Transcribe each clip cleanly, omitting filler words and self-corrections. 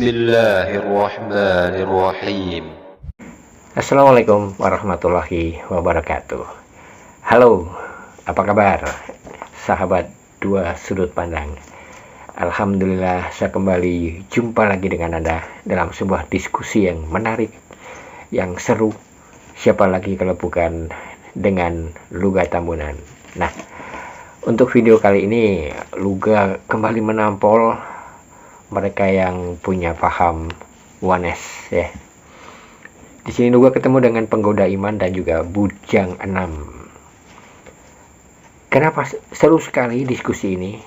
Bismillahirrahmanirrahim. Assalamualaikum warahmatullahi wabarakatuh. Halo, apa kabar sahabat dua sudut pandang? Alhamdulillah saya kembali jumpa lagi dengan Anda dalam sebuah diskusi yang menarik, yang seru. Siapa lagi kalau bukan dengan Luga Tambunan. Nah, untuk video kali ini Luga kembali menampol mereka yang punya paham Oneness ya. Di sini Luga ketemu dengan penggoda iman dan juga bujang 6. Kenapa seru sekali diskusi ini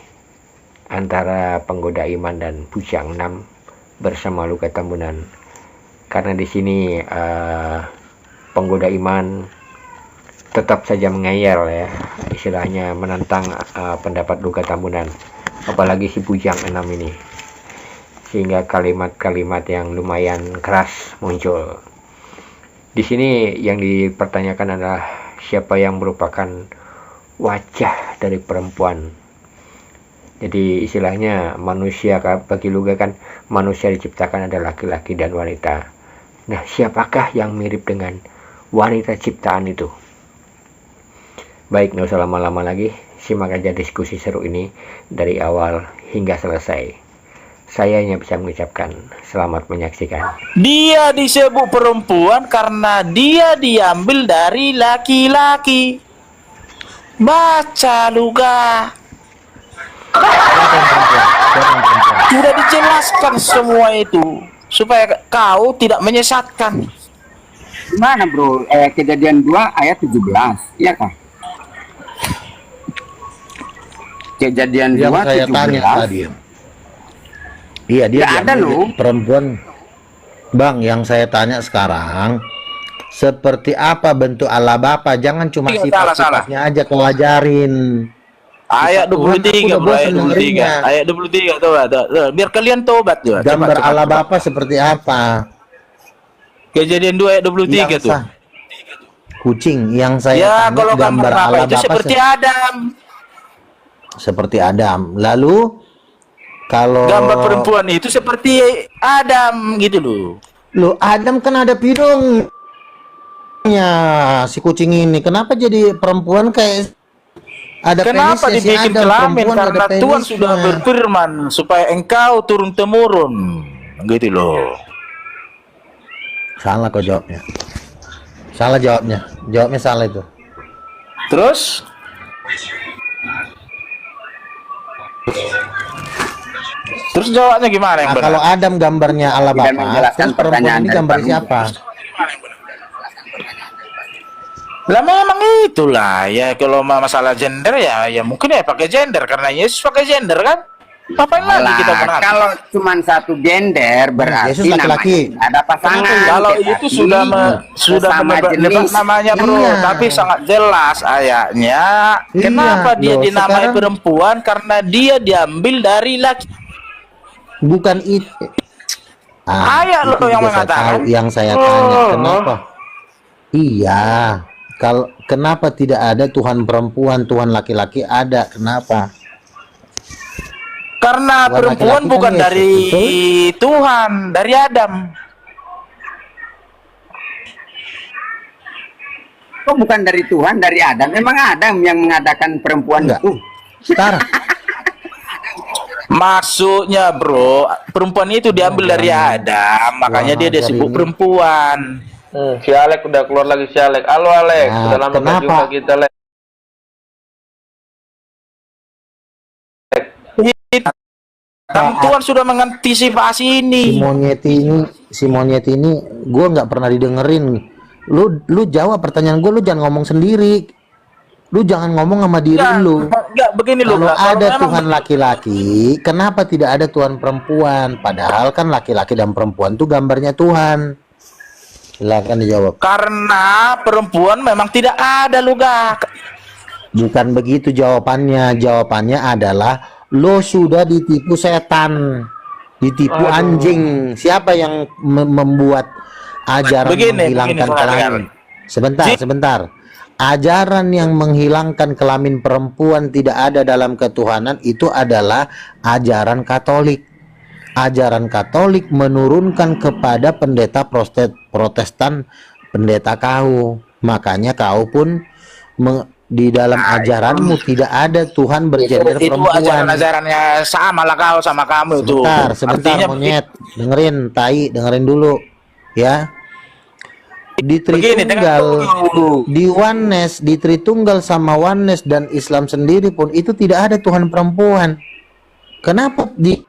antara penggoda iman dan bujang 6 bersama Luga Tambunan? Karena di sini penggoda iman tetap saja mengeyel ya, istilahnya menentang pendapat Luga Tambunan, apalagi si bujang 6 ini, sehingga kalimat-kalimat yang lumayan keras muncul. Di sini yang dipertanyakan adalah siapa yang merupakan wajah dari perempuan. Jadi istilahnya manusia, bagi Luga kan manusia diciptakan ada laki-laki dan wanita. Nah, siapakah yang mirip dengan wanita ciptaan itu? Baik, nggak usah lama-lama lagi, simak aja diskusi seru ini dari awal hingga selesai. Saya hanya bisa mengucapkan selamat menyaksikan. Dia disebut perempuan karena dia diambil dari laki-laki. Baca Luga. Sudah dijelaskan semua itu supaya kau tidak menyesatkan. Gimana bro? Kejadian 2 ayat 17, iya kah? Kejadian 2 saya 17. tanya tadi. Iya, dia ada loh perempuan. Bang, yang saya tanya sekarang, seperti apa bentuk Allah Bapa? Jangan cuma sifat-sifatnya aja kau ajarin. Ayat 23, bro, ayat 23. Ayat 23 tobat. Biar kalian tobat juga. Gambar Allah Bapa seperti apa? Kejadian 2 ayat 23 tuh. Kucing yang saya Ya, tanya, kalau gambar Allah itu Bapa seperti Adam. Seperti Adam. Lalu kalau gambar perempuan itu seperti Adam gitu loh. Loh, Adam kan ada hidungnya si kucing ini. Kenapa jadi perempuan kayak ada kenapa penisnya, dibikin si Adam, kelamin? Karena Tuhan sudah berfirman supaya engkau turun temurun gitu loh. Salah kok jawabnya. Salah jawabnya. Jawabnya salah itu. Terus jawabnya gimana yang benar? Kalau Adam gambarnya Allah Bapa, menjelaskan terus perempuan ini gambar siapa? Lah memang itulah ya, kalau masalah gender ya mungkin ya pakai gender karena Yesus pakai gender kan. Ngapain lagi kita berarti? Kalau cuma satu gender berarti Yesus laki-laki. ada pasangan. Kalau itu sudah sama jenis namanya bro, tapi sangat jelas ayatnya. Kenapa dia dinamai perempuan? Karena dia diambil dari laki. Bukan itu. Ayat lo yang mengatakan. Yang saya tanya kenapa? Iya. Kalau kenapa tidak ada Tuhan perempuan, Tuhan laki-laki ada? Kenapa? Karena perempuan bukan dari Tuhan, dari Adam. Kok bukan dari Tuhan, dari Adam? Memang Adam yang mengadakan perempuan itu. Sekarang. Maksudnya bro, perempuan itu diambil dari Adam, makanya dia disebut perempuan. Si Alek udah keluar lagi, si Alek. Halo Alek, sudah lama gak jumpa kita, Alek. Tuhan sudah mengantisipasi ini. Si monyet ini, gue nggak pernah didengerin. Lu jawab pertanyaan gue, lu jangan ngomong sendiri. Lu jangan ngomong sama diri lu. Enggak, begini lu. Kalau ada Tuhan laki-laki, kenapa tidak ada Tuhan perempuan? Padahal kan laki-laki dan perempuan tuh gambarnya Tuhan. Silakan dijawab. Karena perempuan memang tidak ada Luga. Bukan begitu jawabannya. Jawabannya adalah lo sudah ditipu setan, ditipu anjing. Siapa yang membuat ajaran menghilangkan kelamin? Sebentar. Ajaran yang menghilangkan kelamin perempuan tidak ada dalam ketuhanan itu adalah ajaran Katolik. ajaran Katolik menurunkan kepada pendeta Protestan, pendeta kau. Makanya kau pun di dalam ajaranmu tidak ada Tuhan bergender Itu perempuan. ajaran-ajarannya sama lah kau sama kamu itu. Sebentar Artinya monyet, dengerin dulu ya. Di Tritunggal, di Oneness, di Tritunggal sama Oneness dan Islam sendiri pun itu tidak ada Tuhan perempuan. Kenapa di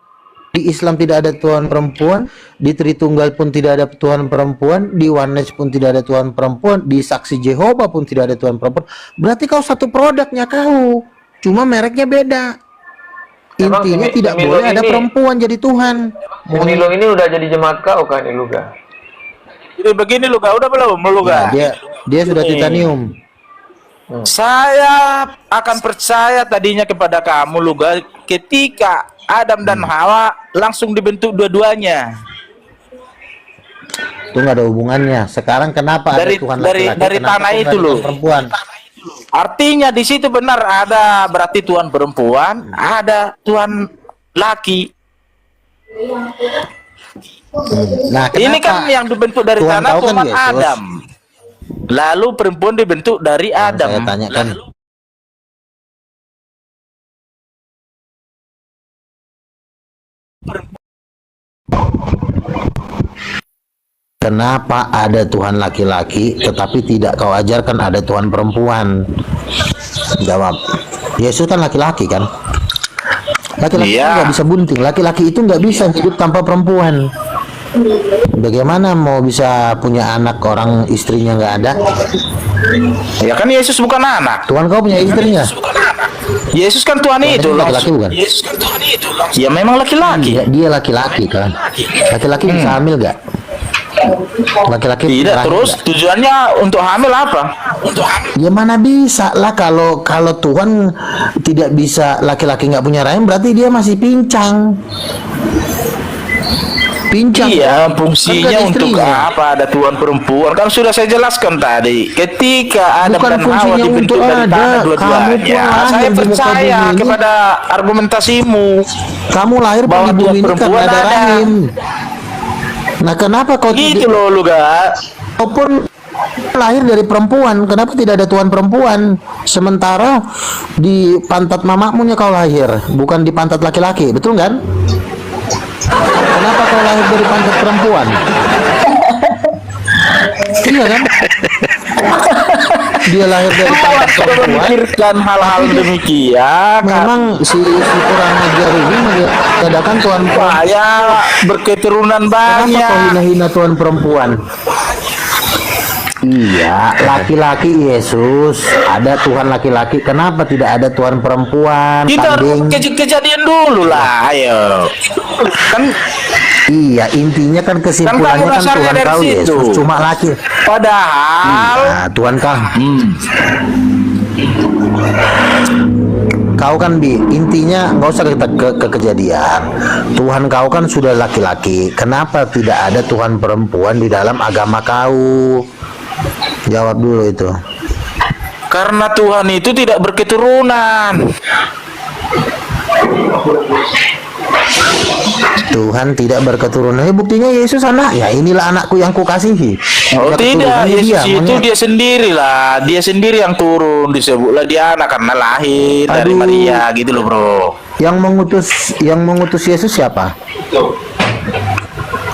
Islam tidak ada Tuhan perempuan, di Tritunggal pun tidak ada Tuhan perempuan, di Oneness pun tidak ada Tuhan perempuan, di Saksi Jehovah pun tidak ada Tuhan perempuan? Berarti kau satu produknya kau, cuma mereknya beda. Emang Intinya si tidak Milo boleh ada ini- perempuan jadi Tuhan. Si Milo ini udah jadi jemaat kau kan, Iluga? Jadi begini lu udah belum lu Nah, dia sudah titanium. Saya akan percaya tadinya kepada kamu lu ketika Adam dan Hawa langsung dibentuk dua-duanya. Itu nggak ada hubungannya. Sekarang kenapa Dari- ada Tuhan dari- laki-laki? dari Kenapa tanah kok nggak itu ada loh. Tuhan perempuan? Artinya di situ benar ada berarti Tuhan perempuan, ada Tuhan laki. Nah, Ini kenapa kan yang dibentuk dari Tuhan tanah kau kan cuma Yesus? Adam. Lalu perempuan dibentuk dari Adam. saya tanyakan. Lalu Kenapa ada Tuhan laki-laki tetapi tidak kau ajarkan ada Tuhan perempuan? Jawab. Yesus kan laki-laki kan? Laki-laki Iya. nggak bisa bunting. Laki-laki itu nggak bisa hidup tanpa perempuan. Bagaimana mau bisa punya anak orang istrinya nggak ada? ya kan Yesus bukan anak. Tuhan kau punya istrinya? Yesus kan Tuhan itu laki-laki langsung. bukan? Yesus kan Tuhan itu langsung. Ya memang laki-laki. Dia laki-laki kan? Laki-laki bisa hamil nggak? Laki-laki Tidak, bisa terus hamil tujuannya untuk hamil apa? Untuk hamil. nggak? Ya mana bisa lah kalau Tuhan tidak bisa laki-laki nggak punya rahim berarti dia masih pincang. Pincang. Iya, Kan fungsinya nggak ada untuk istrinya. apa? Ada Tuhan perempuan. Kan sudah saya jelaskan tadi. Ketika Adam Bukan dan Hawa fungsinya dibentuk untuk dari ada. tanah Kamu pun dua-duanya, lahir saya di muka percaya bumi ini. kepada argumentasimu. Kamu lahir Bahwa di Tuhan bumi ini karena perempuan ada ada. rahim. Nah, kenapa kau Gitu loh, lu kau pun lahir dari perempuan? Kenapa tidak ada Tuhan perempuan? Sementara di pantat mamamu kau lahir, bukan di pantat laki-laki, betul kan? Kenapa kau lahir dari pantat perempuan? Iya kan? Dia lahir dari pantat sudah perempuan. memikirkan hal-hal demikian. Memang si kurang ajar ini mengadakan Tuhan perempuan. Saya berketurunan Kenapa kau banyak. hina-hina Tuhan perempuan? Iya, laki-laki Yesus, ada Tuhan laki-laki. Kenapa tidak ada Tuhan perempuan? Kita Kambing. kejadian dulu lah, ayo. Kan Iya, intinya kan kesimpulannya kamu kan dasarnya Tuhan dari kau situ. Yesus cuma laki. padahal Nah, Tuhan kau. Kau kan intinya nggak usah kita ke kejadian. Tuhan kau kan sudah laki-laki. Kenapa tidak ada Tuhan perempuan di dalam agama kau? Jawab dulu itu. karena Tuhan itu tidak berketurunan. Tuhan tidak berketurunan. Buktinya Yesus anaknya. Inilah anakku yang kukasihi. Oh Ya, tidak, keturunannya Yesus itu monyet. dia sendiri lah, dia sendiri yang turun, disebutlah dia anak karena lahir dari Aduh. Maria gitu loh bro. Yang mengutus Yesus siapa?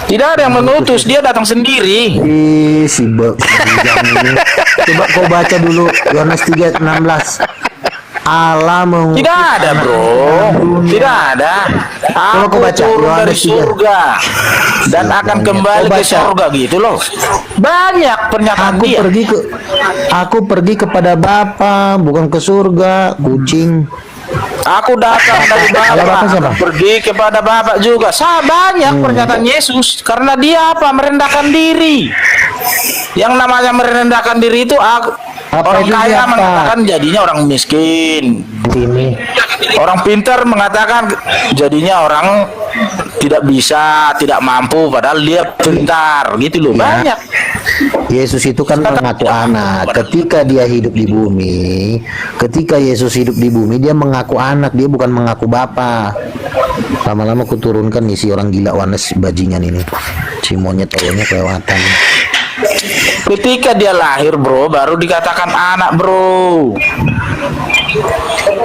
Tidak ada yang mengutus, dia datang sendiri. Si bujang ini. Coba kau baca dulu Yohanes 3:16. Allah mengutus Tidak ada anak bro, dunia. tidak ada. Coba Aku kau baca turun dari Yohanes 3. surga dan akan monyet. kembali Kau ke baca. surga gitu loh. Banyak pernyataan dia. Aku pergi kepada Bapa, bukan ke surga, kucing. Aku datang dari Kalau Bapa Bapa, siapa? pergi kepada Bapa juga. Banyak pernyataan Yesus karena dia apa? Merendahkan diri. Yang namanya merendahkan diri itu Apa orang itu kaya siapa? mengatakan jadinya orang miskin. Ini Orang pintar mengatakan jadinya orang tidak bisa, tidak mampu padahal dia pintar gitu loh. Ya. Banyak. Yesus itu kan mengaku anak. Ketika dia hidup di bumi, ketika Yesus hidup di bumi, dia mengaku anak, dia bukan mengaku Bapa. Lama-lama kuturunkan nih si orang gila Wanes bajingan ini. Si monyet tolongnya kelewatan. Ketika dia lahir bro, baru dikatakan anak bro.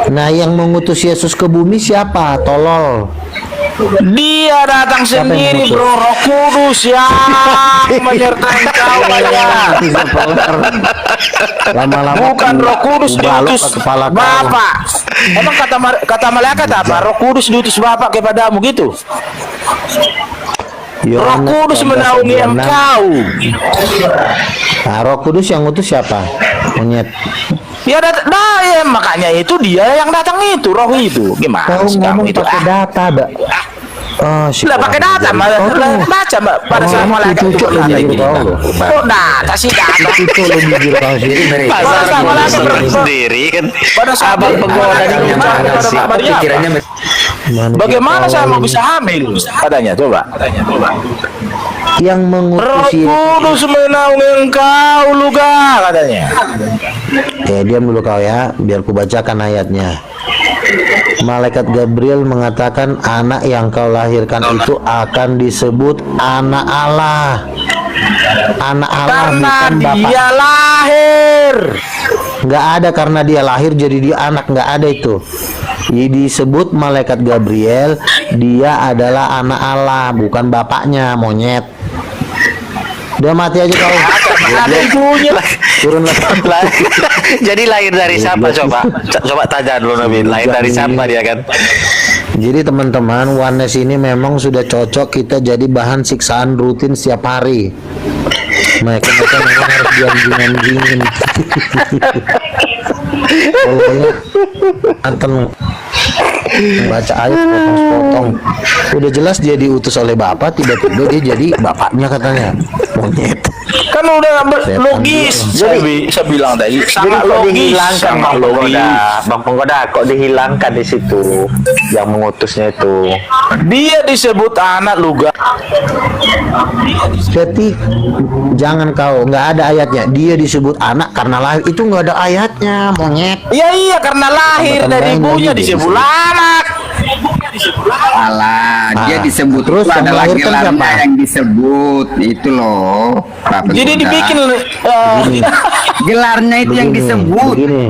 Nah, yang mengutus Yesus ke bumi siapa? Tolol. Dia datang Siapa yang sendiri mengutus? bro, Roh Kudus yang menyertai kau ya. Lama-lama Bukan Roh Kudus balok diutus ke kepala kau. Bapak. Emang kata malaikat apa? Roh Kudus diutus Bapak kepadamu gitu. Roh Yohanes Kudus 14 menaungi ayat 6. engkau. Nah, Roh Kudus yang ngutus siapa? Monyet. Ya, makanya itu dia yang datang itu, roh itu. Gimana Kau sih kamu ngomong itu? pakai data, Mbak. Oh, si Lah pakai data, baca Mbak pada saat malaikat itu cucuk lo berkata jujur ini. kau lo. Oh, data sih data. Cucuk lo jujur kau sih. Pada saat malaikat sendiri kan. pada saat Abang penggoda malaikat ini bicara gimana kepada sih? Mbak Maria, Pikirannya bagaimana saya mau bisa hamil? Katanya coba. Yang mengutus Roh Yesus. Kudus menaungi engkau luga katanya. Diam dulu kau ya, biar ku bacakan ayatnya. Malaikat Gabriel mengatakan anak yang kau lahirkan itu akan disebut anak Allah. Anak Allah Karena bukan bapak. dia lahir. Nggak ada karena dia lahir jadi dia anak, nggak ada itu. Jadi disebut malaikat Gabriel, dia adalah anak Allah, bukan bapaknya, monyet. Udah mati aja kau. Ada ibunya. Turun lah. Jadi lahir dari siapa coba? Coba tanya dulu Nabi, lahir dari siapa dia kan? Jadi teman-teman, Wanes ini memang sudah cocok kita jadi bahan siksaan rutin setiap hari. Mereka memang harus dianjing-anjingin. Pokoknya anten baca ayat potong-potong. Udah jelas dia diutus oleh bapak, tiba-tiba dia jadi bapaknya katanya. Monyet. Kan udah Setan logis. Saya bilang tadi Jadi sangat kok logis, dihilangkan sangat Bang logis. Penggoda? Bang Penggoda kok dihilangkan di situ yang mengutusnya itu? Dia disebut anak luga. Ketik jangan kau, nggak ada ayatnya. Dia disebut anak karena lahir, itu nggak ada ayatnya, monyet. Iya karena lahir dari ibunya disebut anak. Alah, dia disebut Terus itu yang adalah melahirkan gelarnya siapa? yang disebut itu loh. Pak Jadi Penggoda. dibikin gelarnya itu yang disebut. Begini.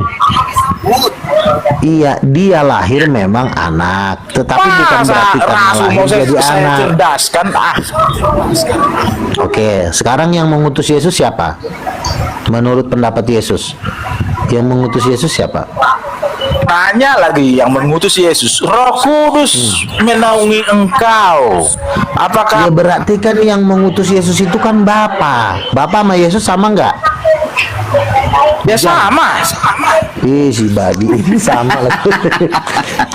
Iya, dia lahir memang anak, tetapi bukan berarti karena Rasul lahir mau jadi saya anak. cerdaskan Oke, sekarang yang mengutus Yesus siapa? Menurut pendapat Yesus, yang mengutus Yesus siapa? Tanya lagi yang mengutus Yesus, Roh Kudus menaungi engkau. Ya Apakah berarti kan yang mengutus Yesus itu kan Bapa. Bapa sama Yesus sama nggak? ya sama? Si babi ini sama lagi.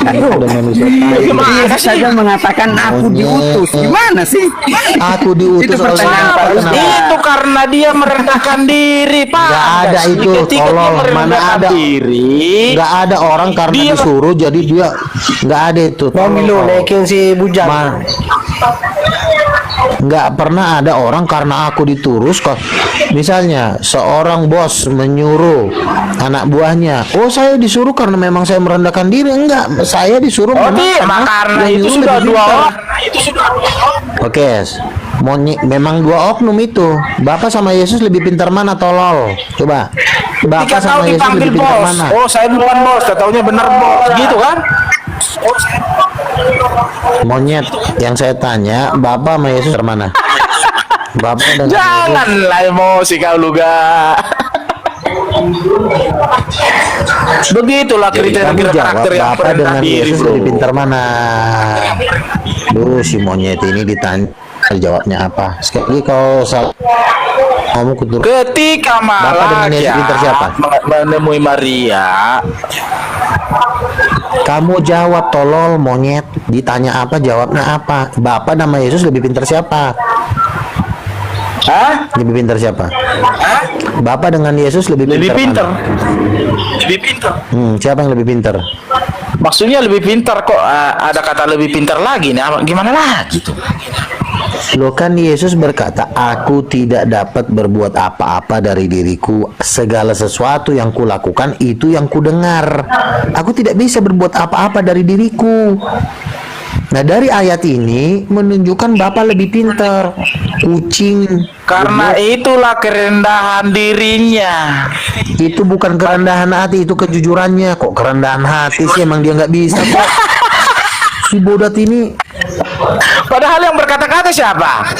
Ini udah manusia tai. Gimana Dia sih? saja mengatakan aku diutus. Gimana sih? Aku diutus Itu oleh pertanyaan Bapa. Pak Kenapa? Itu karena dia merendahkan diri, Pak. Nggak ada itu, Ketika dia tolong. Mana merendahkan ada? diri, Nggak ada orang karena Dia- disuruh jadi dia nggak ada itu. Tolong. naikin si bujang. Nggak pernah ada orang karena aku diturus kok. Misalnya seorang bos menyuruh anak buahnya, oh saya disuruh karena memang saya merendahkan diri. Enggak, saya disuruh oh memang dia, karena yang itu nyuruh sudah lebih dua pintar. orang. Oke, memang dua oknum itu. Bapak sama Yesus lebih pintar mana, tolol? Coba. Bapak Ketika kau sama Yesus dipanggil lebih pintar bos, mana? oh saya bukan bos, katanya benar bos, gitu kan? Monyet, yang saya tanya, Bapak sama Yesus pintar mana? Bapak dengan Yesus Janganlah emosi kau luga. Begitulah kamu kriteria jawab, karakter yang Bapak merendah dengan diri, Yesus bro. lebih pintar mana? Duh, si monyet ini ditanya jawabnya apa? Sekali lagi kau salah ngomong kutur. Ketika Bapak dengan Yesus malaikat pintar siapa? menemui Maria, Kamu jawab tolol monyet. Ditanya apa jawabnya apa? Bapak nama Yesus lebih pintar siapa? hah? Lebih pintar siapa? Bapak dengan Yesus lebih Lebih pintar. pintar. mana? Lebih pintar. Siapa yang lebih pintar? Maksudnya lebih pintar kok, ada kata lebih pintar lagi nih. Gimana lagi tuh? Loh kan Yesus berkata, aku tidak dapat berbuat apa-apa dari diriku. Segala sesuatu yang kulakukan itu yang kudengar. Aku tidak bisa berbuat apa-apa dari diriku. Nah dari ayat ini menunjukkan Bapak lebih pintar. Kucing. Karena itulah kerendahan dirinya. Itu bukan kerendahan hati, itu kejujurannya. Kok kerendahan hati sih, emang dia nggak bisa kok. Si bodat ini. Padahal yang berkata-kata siapa?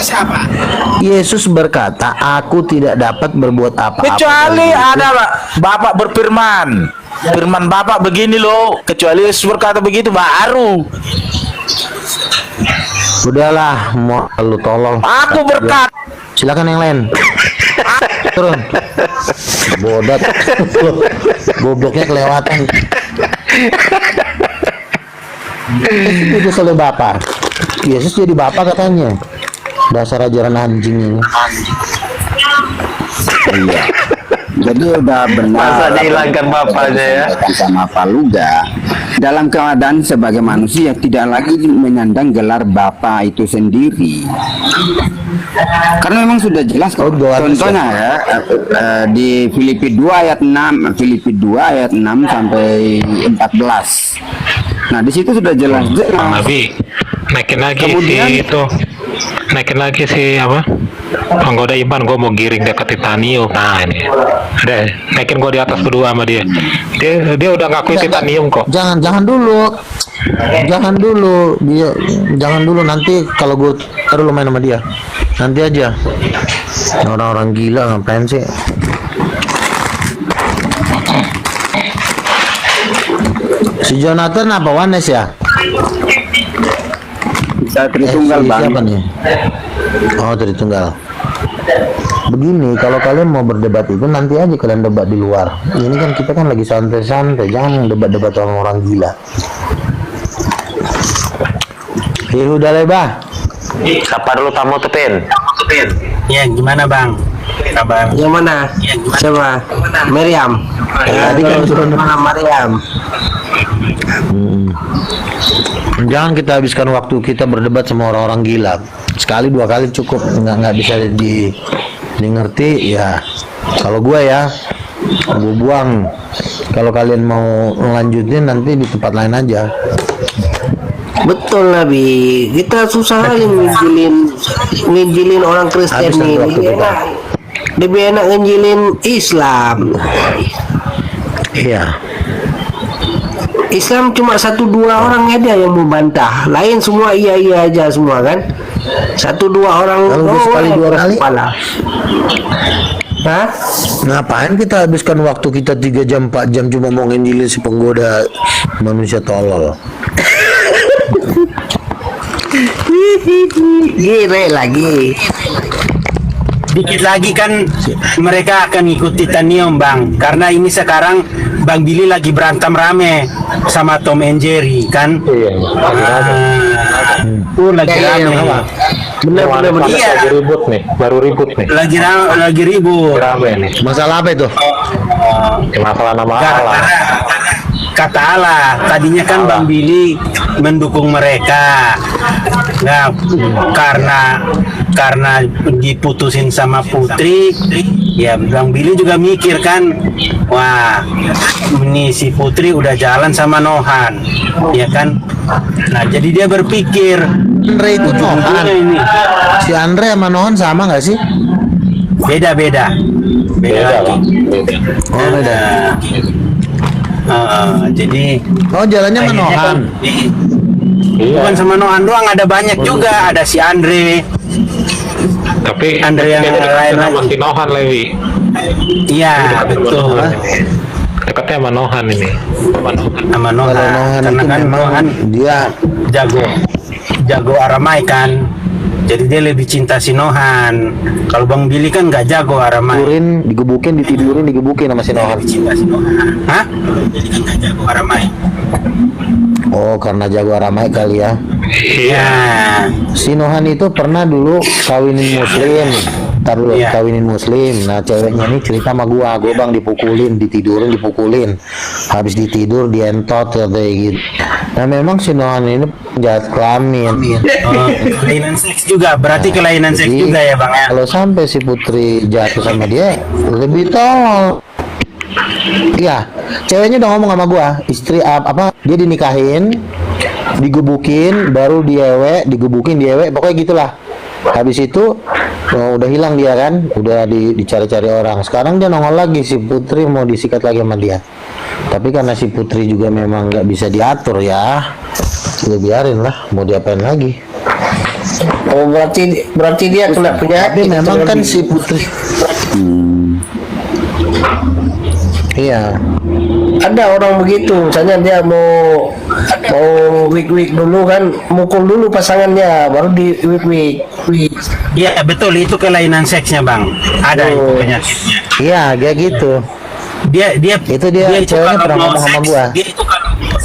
Yesus berkata, aku tidak dapat berbuat apa-apa. Kecuali ada Bapak berfirman. Firman Bapak begini loh. Kecuali Yesus berkata begitu baru. Udahlah, mau lu tolong. Aku berkata. Silakan yang lain. Turun. Bodat. Gobloknya kelewatan. Itu oleh Bapak. Yesus jadi Bapak katanya. Dasar ajaran anjing ini. Iya. Jadi udah benar. Masa dihilangkan bapaknya ya? Sama Paluga. Dalam keadaan sebagai manusia tidak lagi menyandang gelar Bapa itu sendiri. Karena memang sudah jelas kok. Contohnya ya di Filipi 2 ayat 6, Filipi 2 ayat 6 sampai 14. Nah, di situ sudah jelas. Nabi naikin lagi Kemudian, si itu, naikin lagi si apa, penggoda iman. Gue mau giring dia ke titanium. Nah ini udah naikin gue di atas berdua sama dia. Dia udah ngakuin titanium kok. Jangan dulu. Jangan dulu. Dia jangan dulu, nanti kalau gue taruh lu main sama dia. Nanti aja. Orang-orang gila ngapain sih? Si Jonathan apa Wanes ya? Bisa Tritunggal, Bang. Siapa nih? Oh, Tritunggal. Begini, kalau kalian mau berdebat itu nanti aja kalian debat di luar. Ini kan kita kan lagi santai-santai, jangan debat-debat sama orang gila. Udah lebah. Sapa dulu tamu Tepin. Ya gimana bang? Kabar? Yang mana? Siapa? Meriam. Tadi kan suruh Mana Meriam? Jangan kita habiskan waktu kita berdebat sama orang-orang gila. Sekali dua kali cukup, nggak bisa di ngerti ya. Kalau gue ya, gue buang. Kalau kalian mau lanjutin nanti di tempat lain aja. Betul Nabi. Kita susah kali nginjilin orang Kristen Habiskan ini. waktu kita. Lebih enak nginjilin Islam. Iya. Islam cuma 1-2 orang aja yang membantah, lain semua iya aja semua kan. 1-2 orang. Kalau sekali dua kali. Kepala. Hah? Ngapain kita habiskan waktu kita 3 jam 4 jam cuma mau nginjilin si penggoda manusia tolol. Gile lagi. Dikit lagi kan mereka akan ikut titanium bang, karena ini sekarang Bang Billy lagi berantem rame sama Tom and Jerry kan. Iya. Lagi rame. Bener. Iya. Lagi ribut nih, baru ribut nih. Lagi ribut. Rame nih. Masalah apa itu? Masalah nama Allah. Gara-gara kata Allah, tadinya kan Bang Billy mendukung mereka. Nah, karena diputusin sama Putri, ya Bang Billy juga mikir kan, wah ini si Putri udah jalan sama Nohan, ya kan. Nah, jadi dia berpikir Andre itu Nohan. ini Si Andre sama Nohan sama nggak sih? beda lagi. Oh beda. Jadi Oh jalannya sama kayaknya Nohan. bukan sama Nohan doang, ada banyak juga, ada si Andre. Tapi Andre yang lain sama lagi. si Nohan Lewi. Iya betul, Dekatnya sama Nohan ini. sama Kalau Nohan. Nohan Karena itu kan memang Nohan dia jago Aramai kan, jadi dia lebih cinta si Nohan. Kalau Bang Billy kan nggak jago Aramai. digebukin sama si Nohan. Lebih cinta si Nohan. Hah? Jadi kan nggak jago Aramai. Oh karena jago Aramai kali ya. Iya. Si Nohan itu pernah dulu kawinin muslim. Iya. Kawinin muslim. Nah ceweknya ini cerita sama gua bang dipukulin. Habis ditidur dientot kayak gitu. Nah memang si Nohan ini penjahat kelamin. Kelainan seks juga, berarti kelainan seks Jadi, juga ya bang ya. kalau sampai si Putri jatuh sama dia lebih tolol. Iya, ceweknya udah ngomong sama gua, istri apa dia dinikahin, digebukin, baru diewe, digebukin, diewe, pokoknya gitulah. Habis itu udah hilang dia kan, udah dicari-cari orang. Sekarang dia nongol lagi, si Putri mau disikat lagi sama dia. Tapi karena si Putri juga memang nggak bisa diatur ya, udah biarin lah, mau diapain lagi. Oh, berarti dia kena penyakit. Tapi memang kan si Putri. Iya. Ada orang begitu, misalnya dia mau week dulu kan, mukul dulu pasangannya, baru di week. Iya betul, itu kelainan seksnya bang. Ada itu penyakitnya. Iya, kayak gitu. Dia Ceweknya kalau pernah mau ngomong sama seks, gua.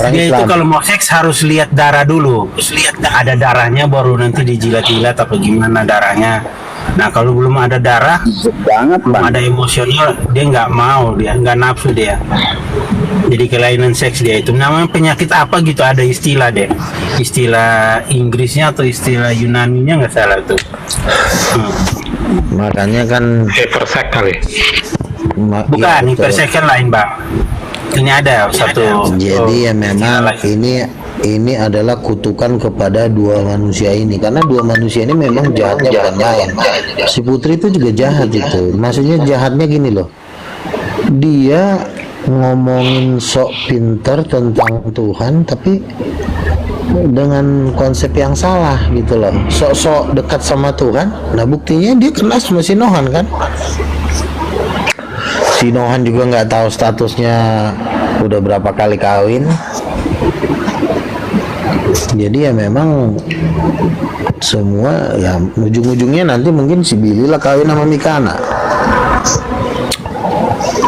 Dia itu kalau mau seks harus lihat darah dulu. Ada darahnya baru nanti dijilat-jilat apa gimana darahnya. Nah kalau belum ada darah, belum ada emosional, dia nggak mau, dia nggak nafsu dia. Jadi kelainan seks dia itu namanya penyakit apa gitu, ada istilah deh, istilah Inggrisnya atau istilah Yunaninya nggak salah tuh. Makanya kan Hypersex kali. Bukan, hiperseks kan lain bang. Ini ada satu. Jadi ya memang ini adalah kutukan kepada dua manusia ini, karena dua manusia ini memang jahatnya bukan main. Si Putri itu juga jahat itu. Maksudnya jahatnya gini loh. Dia ngomongin sok pinter tentang Tuhan tapi dengan konsep yang salah gitu loh. Sok-sok dekat sama Tuhan. Nah buktinya dia kena sama si Nohan kan. Si Nohan juga nggak tahu statusnya udah berapa kali kawin. Jadi ya memang semua ya ujung-ujungnya nanti mungkin si Billy lah kawin sama Mikana.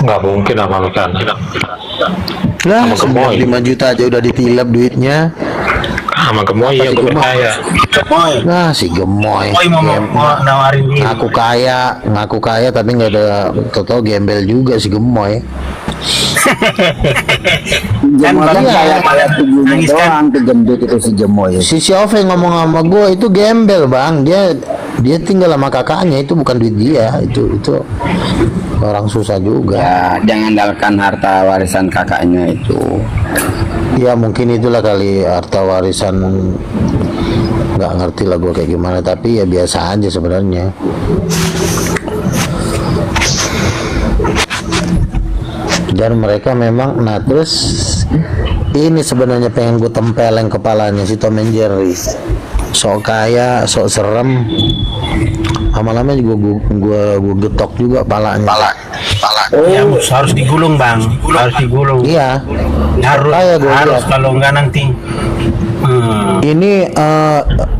Nggak mungkin sama Mikana. Lah 5 juta aja udah ditilap duitnya. Sama Gemoy ya gue percaya. Nah si Gemoy mau nawarin diri. ngaku kaya tapi nggak ada, tau gembel juga si Gemoy. Jemoy kan kayak tubuhnya nangis kan? doang, kegendut itu si Jemoy. Si Xiaofeng ngomong sama gue itu gembel bang, dia tinggal sama kakaknya, itu bukan duit dia, itu orang susah juga. Ya, dia ngandalkan harta warisan kakaknya itu. Ya mungkin itulah kali harta warisan, nggak ngerti lah gue kayak gimana, tapi ya biasa aja sebenarnya. Dan mereka memang, nah terus ini sebenarnya pengen gue tempeleng kepalanya si Tom and Jerry, sok kaya, sok serem, lama-lama juga gue getok juga palanya. Ya, harus digulung bang, harus digulung. Iya, harus kalau enggak nanti. Ini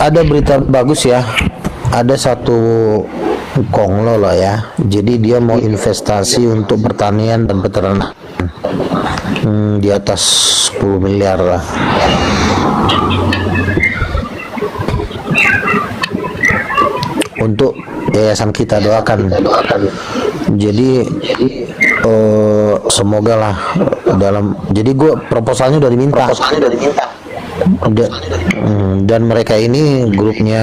ada berita bagus ya, ada satu Konglo lah ya, jadi dia mau investasi untuk pertanian dan peternakan, di atas 10 miliar lah. Untuk yayasan kita, doakan. Jadi semoga lah jadi gue proposalnya udah diminta. Dan mereka ini grupnya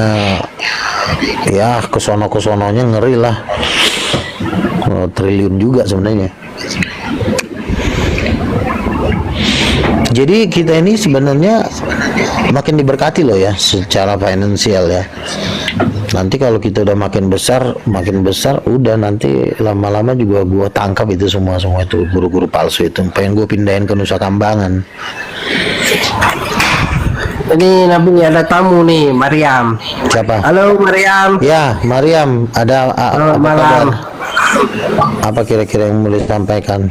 ya kesono-kesononya ngeri lah, triliun juga sebenarnya. Jadi kita ini sebenarnya makin diberkati loh ya secara finansial ya. Nanti kalau kita udah makin besar, udah nanti lama-lama juga gua tangkap itu semua itu guru-guru palsu itu. Pengen gue pindahin ke Nusa Kambangan. Ini Nabi ada tamu nih, Mariam. Siapa? Halo Mariam. Ya, Mariam, ada Selamat malam. Apa kira-kira yang mau disampaikan?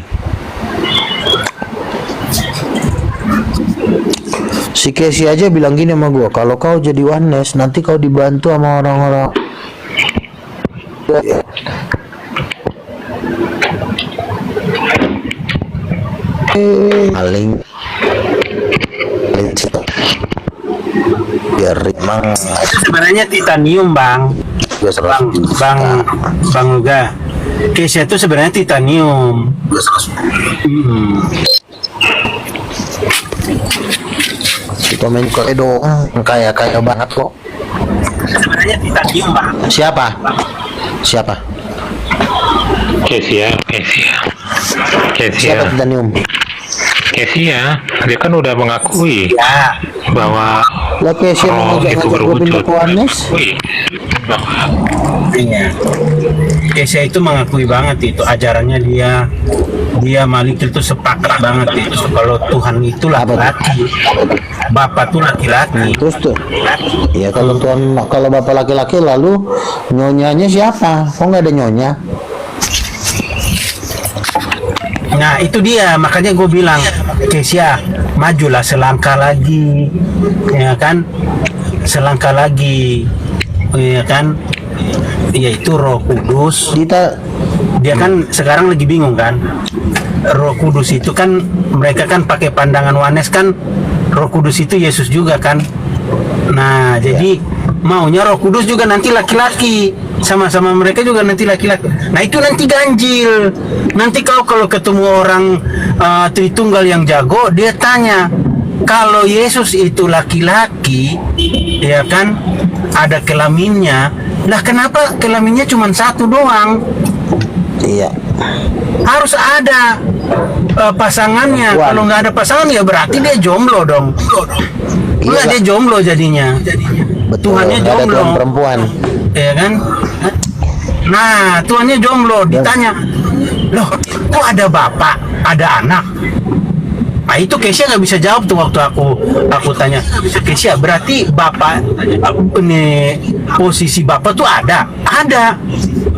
Si Casey aja bilang gini sama gua, kalau kau jadi oneness nanti kau dibantu sama orang-orang maling mang. Sebenarnya titanium bang Uga. Casey itu sebenarnya titanium. Komen doang kaya banget kok. Sebenarnya titanium bang. Siapa? Casey ya. Siapa titanium? Kesia, dia kan udah mengakui Ya, bahwa Lah Kesia roh itu ngajak gue pindah berwujud. ke Oneness. iya. Kesia itu mengakui banget itu ajarannya dia Malik itu sepakat banget itu kalau Tuhan itu laki-laki, Bapa tuh laki-laki. Terus tuh, ya kalau Tuhan, kalau bapak laki-laki, lalu nyonyanya siapa? Kok nggak ada nyonya? Nah itu dia, makanya gue bilang Kesia majulah selangkah lagi, ya kan, selangkah lagi, ya kan, yaitu Roh Kudus. Dia kan sekarang lagi bingung kan, Roh Kudus itu kan mereka kan pakai pandangan Wanes kan, Roh Kudus itu Yesus juga kan. Nah jadi maunya Roh Kudus juga nanti laki-laki, sama-sama mereka juga nanti laki-laki. Nah itu nanti ganjil. Nanti kau kalau ketemu orang Tritunggal yang jago, dia tanya, kalau Yesus itu laki-laki, ya kan, ada kelaminnya, lah kenapa kelaminnya cuma satu doang? Iya. Harus ada pasangannya. Kalau nggak ada pasangan ya berarti dia jomblo dong. Enggak, dia jomblo jadinya. Betul, Tuhannya nggak ada jomblo. Tuhan perempuan. Ya kan? Nah, tuannya jomblo, ditanya, loh, kok ada bapak, ada anak? Nah itu Kesia nggak bisa jawab tuh waktu aku tanya, Kesia berarti bapak ini posisi bapak tuh ada?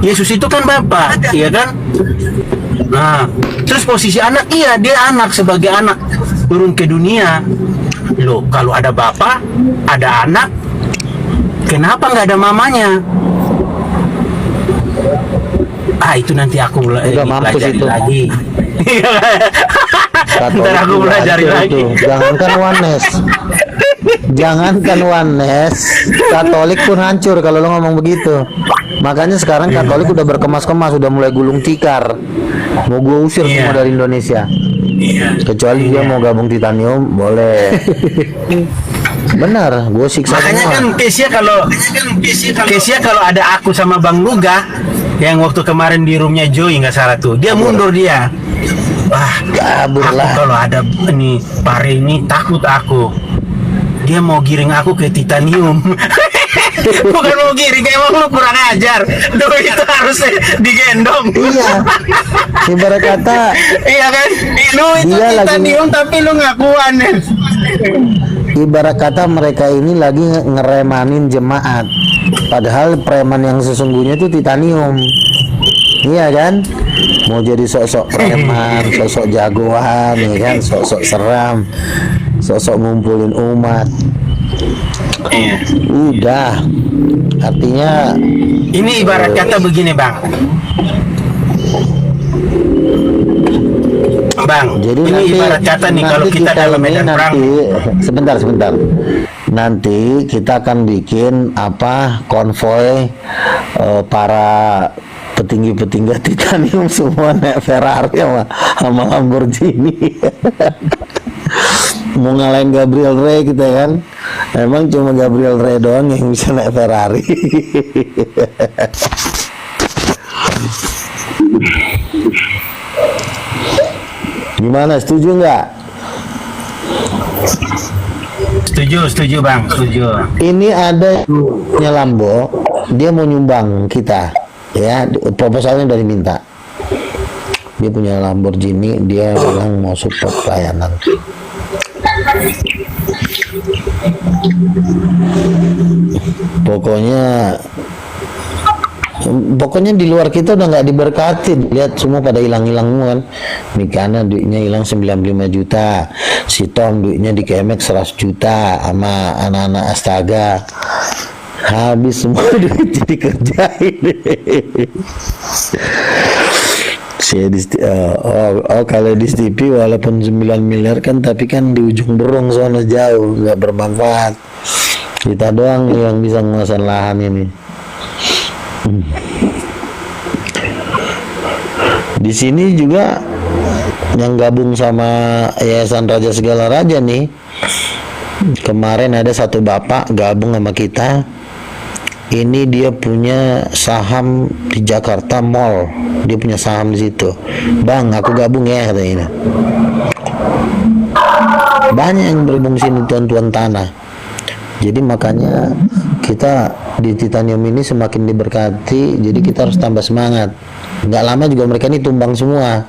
Yesus itu kan bapak, iya kan? Nah, terus posisi anak, iya dia anak, sebagai anak turun ke dunia. Loh, kalau ada bapak, ada anak, kenapa nggak ada mamanya? Itu nanti aku pelajari lagi. Ntar aku pelajari lagi. Jangankan Oneness, Katolik pun hancur kalau lo ngomong begitu. Makanya sekarang Katolik udah berkemas-kemas, udah mulai gulung tikar. Mau gue usir semua dari Indonesia. Kecuali dia mau gabung Titanium, boleh. Benar, gue siksa makanya semua. kan Kesia kalau ada aku sama Bang Luga yang waktu kemarin di roomnya Joy nggak salah tuh, dia mundur dia. Wah, kabur aku lah. kalau ada ini Pare ini takut aku. Dia mau giring aku ke Titanium. Bukan mau giring, emang lu kurang ajar. Duh itu harus digendong. Iya. Ibarat kata iya kan? Lu itu dia Titanium tapi lu ngakuan. Ibarat kata mereka ini lagi ngeremanin jemaat. Padahal preman yang sesungguhnya itu Titanium. Iya kan? Mau jadi sosok preman, sosok jagoan, ya kan? Sosok seram, sosok ngumpulin umat. Udah. Artinya ini ibarat kata begini, Bang. Jadi ini nanti, ibarat kata nih kalau kita dalam medan perang. Sebentar. Nanti kita akan bikin konvoy para petinggi-petinggi Titanium semua naik Ferrari sama Lamborghini. Mau ngalahin Gabriel Ray kita kan. Emang cuma Gabriel Ray doang yang bisa naik Ferrari. Gimana, setuju nggak? Setuju Bang, setuju. Ini ada Lambo, dia mau nyumbang kita, ya, proposalnya dari minta. Dia punya Lamborghini, dia bilang mau support pelayanan. Pokoknya di luar kita udah nggak diberkati. Lihat semua pada hilang-hilang kan. Mikana duitnya hilang 95 juta, si Tom duitnya di Kemek 100 juta, sama anak-anak Astaga habis semua duit dikerjain. Kalau di TV walaupun 9 miliar kan, tapi kan di ujung berung sono jauh, nggak bermanfaat. Kita doang yang bisa menguasai lahan ini. Di sini juga yang gabung sama Yayasan Raja Segala Raja nih, kemarin ada satu bapak gabung sama kita. Ini dia punya saham di Jakarta Mall, dia punya saham di situ. Bang, aku gabung ya, katanya. banyak yang berhubung sini tuan-tuan tanah. Jadi makanya kita di Titanium ini semakin diberkati, jadi kita harus tambah semangat. Nggak lama juga mereka ini tumbang semua,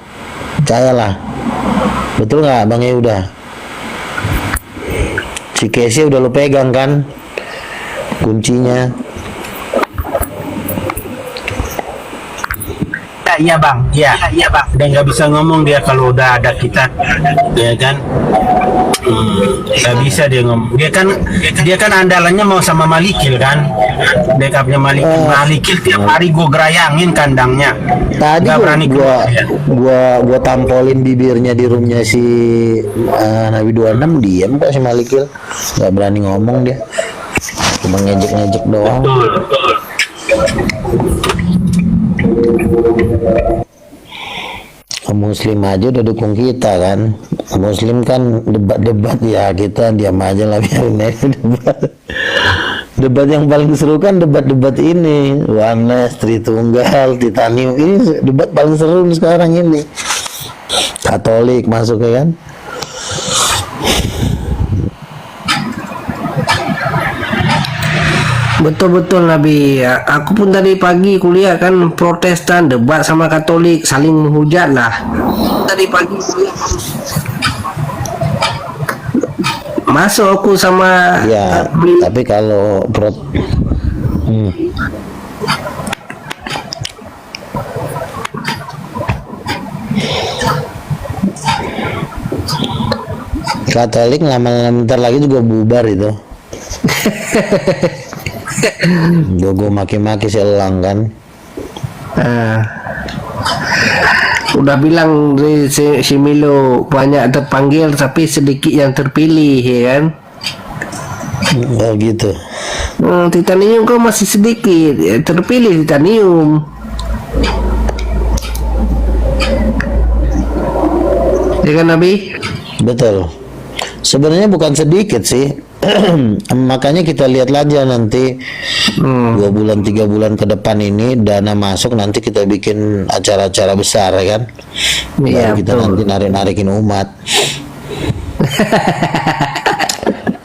percayalah. Betul nggak Bang Yehuda? Si Casey udah lo pegang kan kuncinya? Iya bang, iya bang. Dia nggak bisa ngomong dia kalau udah ada kita, ya kan? Nggak bisa dia ngomong. Dia kan andalannya mau sama Malikil kan? Backupnya Malikil. Malikil tiap hari gue gerayangin kandangnya. Tadi Nggak berani keluar, ya. gua tampolin bibirnya di roomnya si Nabi 26, diam kok si Malikil, nggak berani ngomong dia, cuma ngejek-ngejek doang. Muslim aja udah dukung kita kan. Muslim kan debat-debat ya, kita diam aja lah, biarin aja debat. Debat yang paling seru kan debat-debat ini, Oneness, Tritunggal, Titanium, ini debat paling seru sekarang ini. Katolik masuk ya kan. Betul-betul Nabi. Aku pun tadi pagi kuliah kan Protestan debat sama Katolik, saling menghujat lah. Tadi pagi kuliah masuk aku sama ya, tapi kalau Katolik lama-lama bentar lagi juga bubar itu. Gue maki-maki selang kan. Udah bilang si Milo banyak terpanggil tapi sedikit yang terpilih ya kan. Oh gitu. Titanium kok masih sedikit terpilih Titanium. Ya kan Nabi? Betul. Sebenarnya bukan sedikit sih. Makanya kita lihat aja nanti 2 bulan 3 bulan ke depan ini dana masuk, nanti kita bikin acara-acara besar ya kan. Iya, kita nanti narik-narikin umat.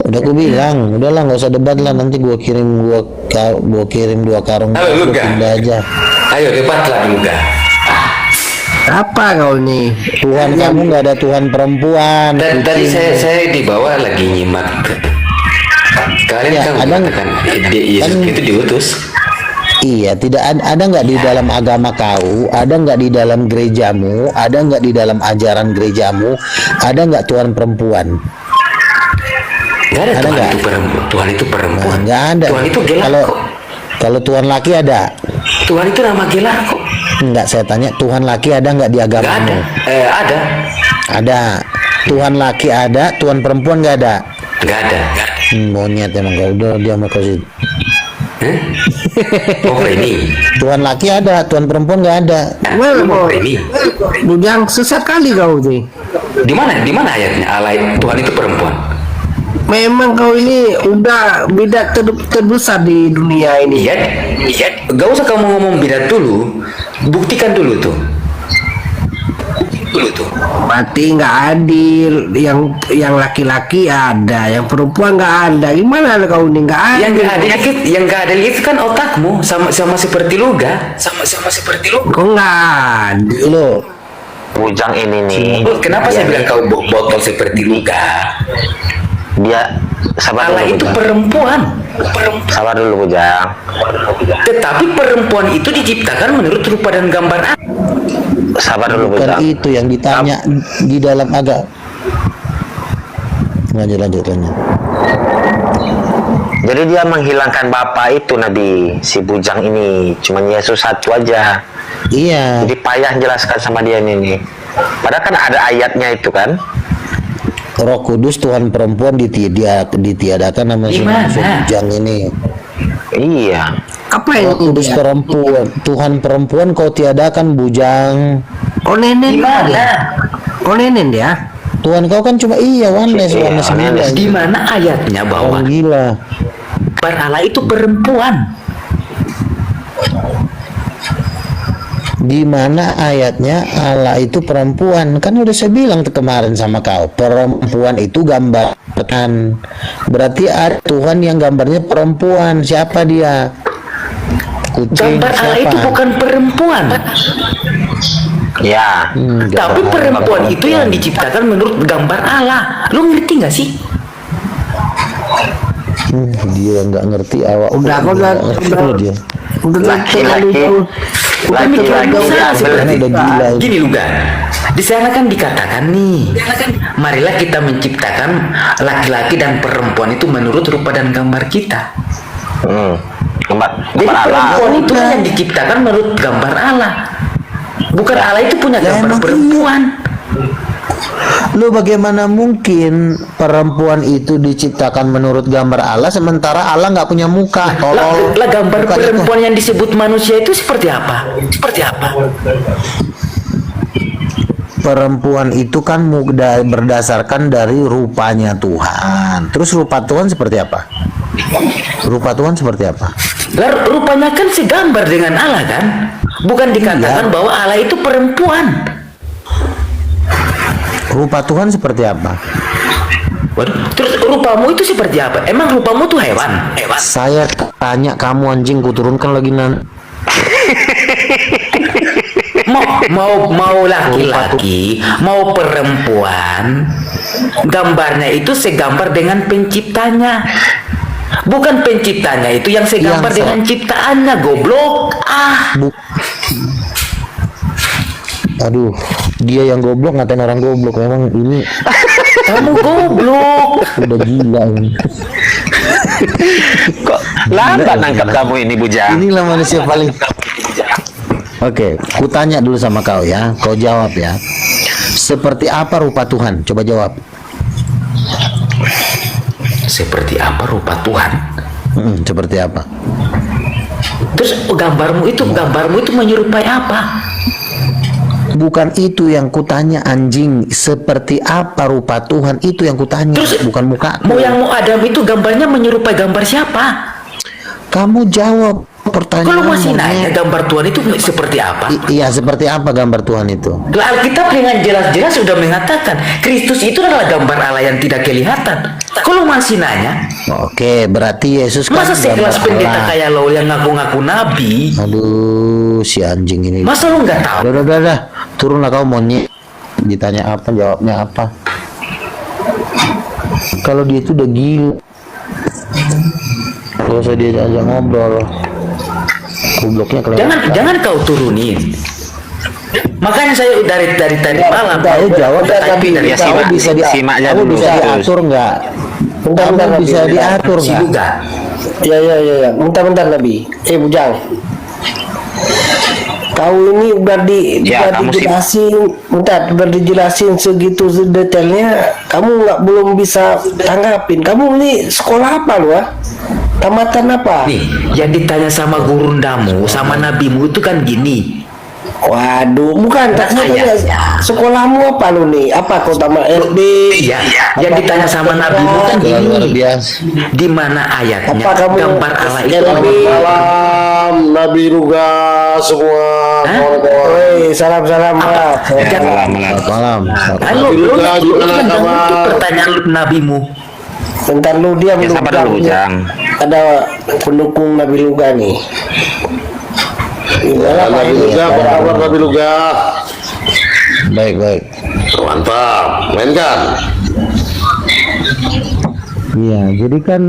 Udah aku bilang, udahlah nggak usah debat lah, nanti gua kirim 2 karung. Halo Luga. Aja. Ayo debatlah Luga. Apa kau nih? Tuhan kamu nggak ada Tuhan perempuan. Tadi saya di bawah lagi nyimak. Kalian ya, kan mengatakan Yesus itu diutus. Iya, tidak ada nggak di dalam agama kau, ada nggak di dalam gerejamu, ada nggak di dalam ajaran gerejamu, ada nggak Tuhan perempuan? Nggak ada, Tuhan itu perempuan. Nah, nggak ada. Tuhan itu gelar kok. Kalau Tuhan laki ada. Tuhan itu nama gelar kok. Enggak, saya tanya Tuhan laki ada nggak di agamamu? Ada. Ada. Tuhan laki ada, Tuhan perempuan nggak ada. Nggak ada. Monyet emang, gak udah dia mau kasih. Oh ini. Tuhan laki ada, Tuhan perempuan nggak ada. Ini. Bujang sesat kali kau sih. Di mana ayatnya Allah Tuhan itu perempuan? Memang kau ini udah bidat terbesar di dunia ini. Iya. Gak usah kamu ngomong bidat dulu, buktikan dulu tuh. Berarti nggak adil. Yang laki-laki ada, yang perempuan nggak ada. Gimana kau ini nggak ada? Yang nggak adil itu kan otakmu sama seperti Luga, sama seperti Luga. Kok nggak adil? Lo Bujang ini nih. Kenapa saya bilang kau botol seperti Luga? Dia sabar Allah dulu, itu Bujang. perempuan. Sabar dulu Bujang. Tetapi perempuan itu diciptakan menurut rupa dan gambar Allah. Sabar dulu bukan Bujang. itu yang ditanya di dalam agama. Lanjut. Jadi dia menghilangkan Bapa itu Nabi, si Bujang ini. Cuman Yesus satu aja. Iya. Jadi payah jelaskan sama dia ini. Padahal kan ada ayatnya itu kan. Roh Kudus Tuhan perempuan ditiadakan nama si Bujang ini. Iya. Apa Roh ini? Kudus perempuan, Tuhan perempuan kau tiadakan Bujang. Oh nenen. Oh nenen dia. Tuhan kau kan cuma Oneness gila. Di mana ayatnya bahwa Orang gila. Allah itu perempuan? Di mana ayatnya Allah itu perempuan? Kan udah saya bilang kemarin sama kau, perempuan itu gambar Tuhan. Berarti ada Tuhan yang gambarnya perempuan. Siapa dia? Kucing. Gambar Allah itu bukan perempuan. Ya. Tapi perempuan itu yang diciptakan menurut gambar Allah. Lu ngerti gak sih? Dia nggak ngerti awak. Udah Dia. Laki-laki Gini lu Gan, di sana kan dikatakan nih, marilah kita menciptakan laki-laki dan perempuan itu menurut rupa dan gambar kita. gambar Jadi Allah. perempuan itu yang diciptakan menurut gambar Allah. Bukan Allah itu punya gambar perempuan. Lu bagaimana mungkin perempuan itu diciptakan menurut gambar Allah sementara Allah nggak punya muka? Tolol. Lah gambar perempuan yang disebut manusia itu seperti apa? Seperti apa? Perempuan itu kan berdasarkan dari rupanya Tuhan. Terus rupa Tuhan seperti apa? Rupa Tuhan seperti apa? Lah rupanya kan segambar dengan Allah kan? Bukan dikatakan bahwa Allah itu perempuan. Rupa Tuhan seperti apa? Waduh, terus rupamu itu seperti apa? Emang rupamu tuh hewan? Hewan. Saya tanya kamu anjing, kuturunkan lagi mau laki-laki, mau perempuan, gambarnya itu segambar dengan penciptanya. Bukan penciptanya itu yang segambar dengan ciptaannya, goblok. Aduh, dia yang goblok ngatain orang goblok. Memang ini kamu goblok. udah gila ini. Kok lambat nangkap kamu ini Bujang? Inilah manusia paling. Oke, kutanya dulu sama kau ya. Kau jawab ya. Seperti apa rupa Tuhan? Coba jawab. Seperti apa rupa Tuhan? Seperti apa? Terus gambarmu itu menyerupai apa? Bukan itu yang kutanya anjing. Seperti apa rupa Tuhan? Itu yang kutanya. Terus bukan muka. Moyangmu Adam itu gambarnya menyerupai gambar siapa? Kamu jawab pertanyaan. Kalau masih nanya gambar Tuhan itu seperti apa? Iya, seperti apa gambar Tuhan itu? Alkitab dengan jelas-jelas sudah mengatakan Kristus itu adalah gambar Allah yang tidak kelihatan. Kalau masih nanya, oke, berarti Yesus kan masa sekelas pendeta kayak lo yang ngaku-ngaku nabi? Aduh, si anjing ini. Masa lo nggak tahu? Udah, turunlah kau monyet. Ditanya apa, jawabnya apa? Kalau dia itu udah gila, kalau saya dia ajak ngobrol, gobloknya kelihatan. Jangan kau turunin. Makanya saya dari tadi malam Tahu jawab, tapi dari Ya, simak, bisa simak aja kamu dulu. bisa diatur nggak? Kamu bisa diatur nggak? juga. Ya. Bentar Nabi. Bujang. Kau ini udah kamu dijelasin segitu detailnya, kamu belum bisa tanggapin. Kamu ini sekolah apa lu, tamatan apa? Nih, yang ditanya sama gurundamu, sama nabimu itu kan gini. Waduh, bukan tanya sekolahmu apa lu nih? Apa kau tamat SD? Iya, yang ditanya sama nabimu kan gini. Di mana ayatnya gambar Allah itu? Salam Nabi Ruga semua. Salam. Malam. Lu kan pertanyaan nabimu. Bentar lu diam Ya, sabar dulu Bujang. Ada pendukung Nabi Luga nih. Nabi Ruga, apa kabar Nabi Ruga? Baik. Mantap, mainkan. Iya, jadi kan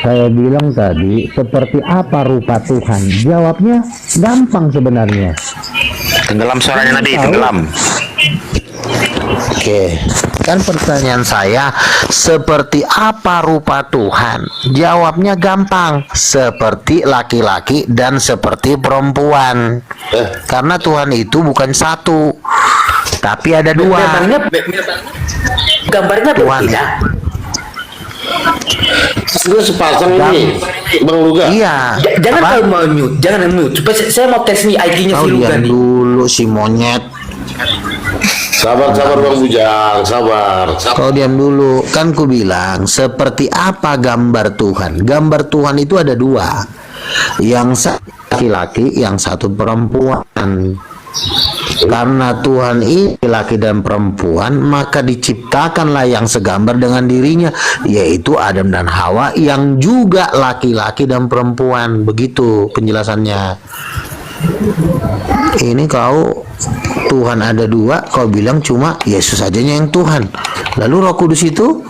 saya bilang tadi seperti apa rupa Tuhan? Jawabnya gampang sebenarnya. Tenggelam suaranya Nabi, tenggelam. Oke, kan pertanyaan saya seperti apa rupa Tuhan? Jawabnya gampang, seperti laki-laki dan seperti perempuan. Karena Tuhan itu bukan satu, tapi ada dua. Gambarnya berbeda. Itu sepasang ini, Bang Luga. Iya. Jangan kau mau mute, jangan mute. Saya mau tes nih IQ-nya si Luga nih. Dulu si monyet. Sabar Bang Bujang, sabar. Kau diam dulu, kan ku bilang seperti apa gambar Tuhan. Gambar Tuhan itu ada dua. Yang satu laki-laki, yang satu perempuan. Karena Tuhan ini laki dan perempuan, maka diciptakanlah yang segambar dengan dirinya, yaitu Adam dan Hawa yang juga laki-laki dan perempuan. Begitu penjelasannya. Ini kau Tuhan ada dua, kau bilang cuma Yesus ajanya yang Tuhan. Lalu Roh Kudus itu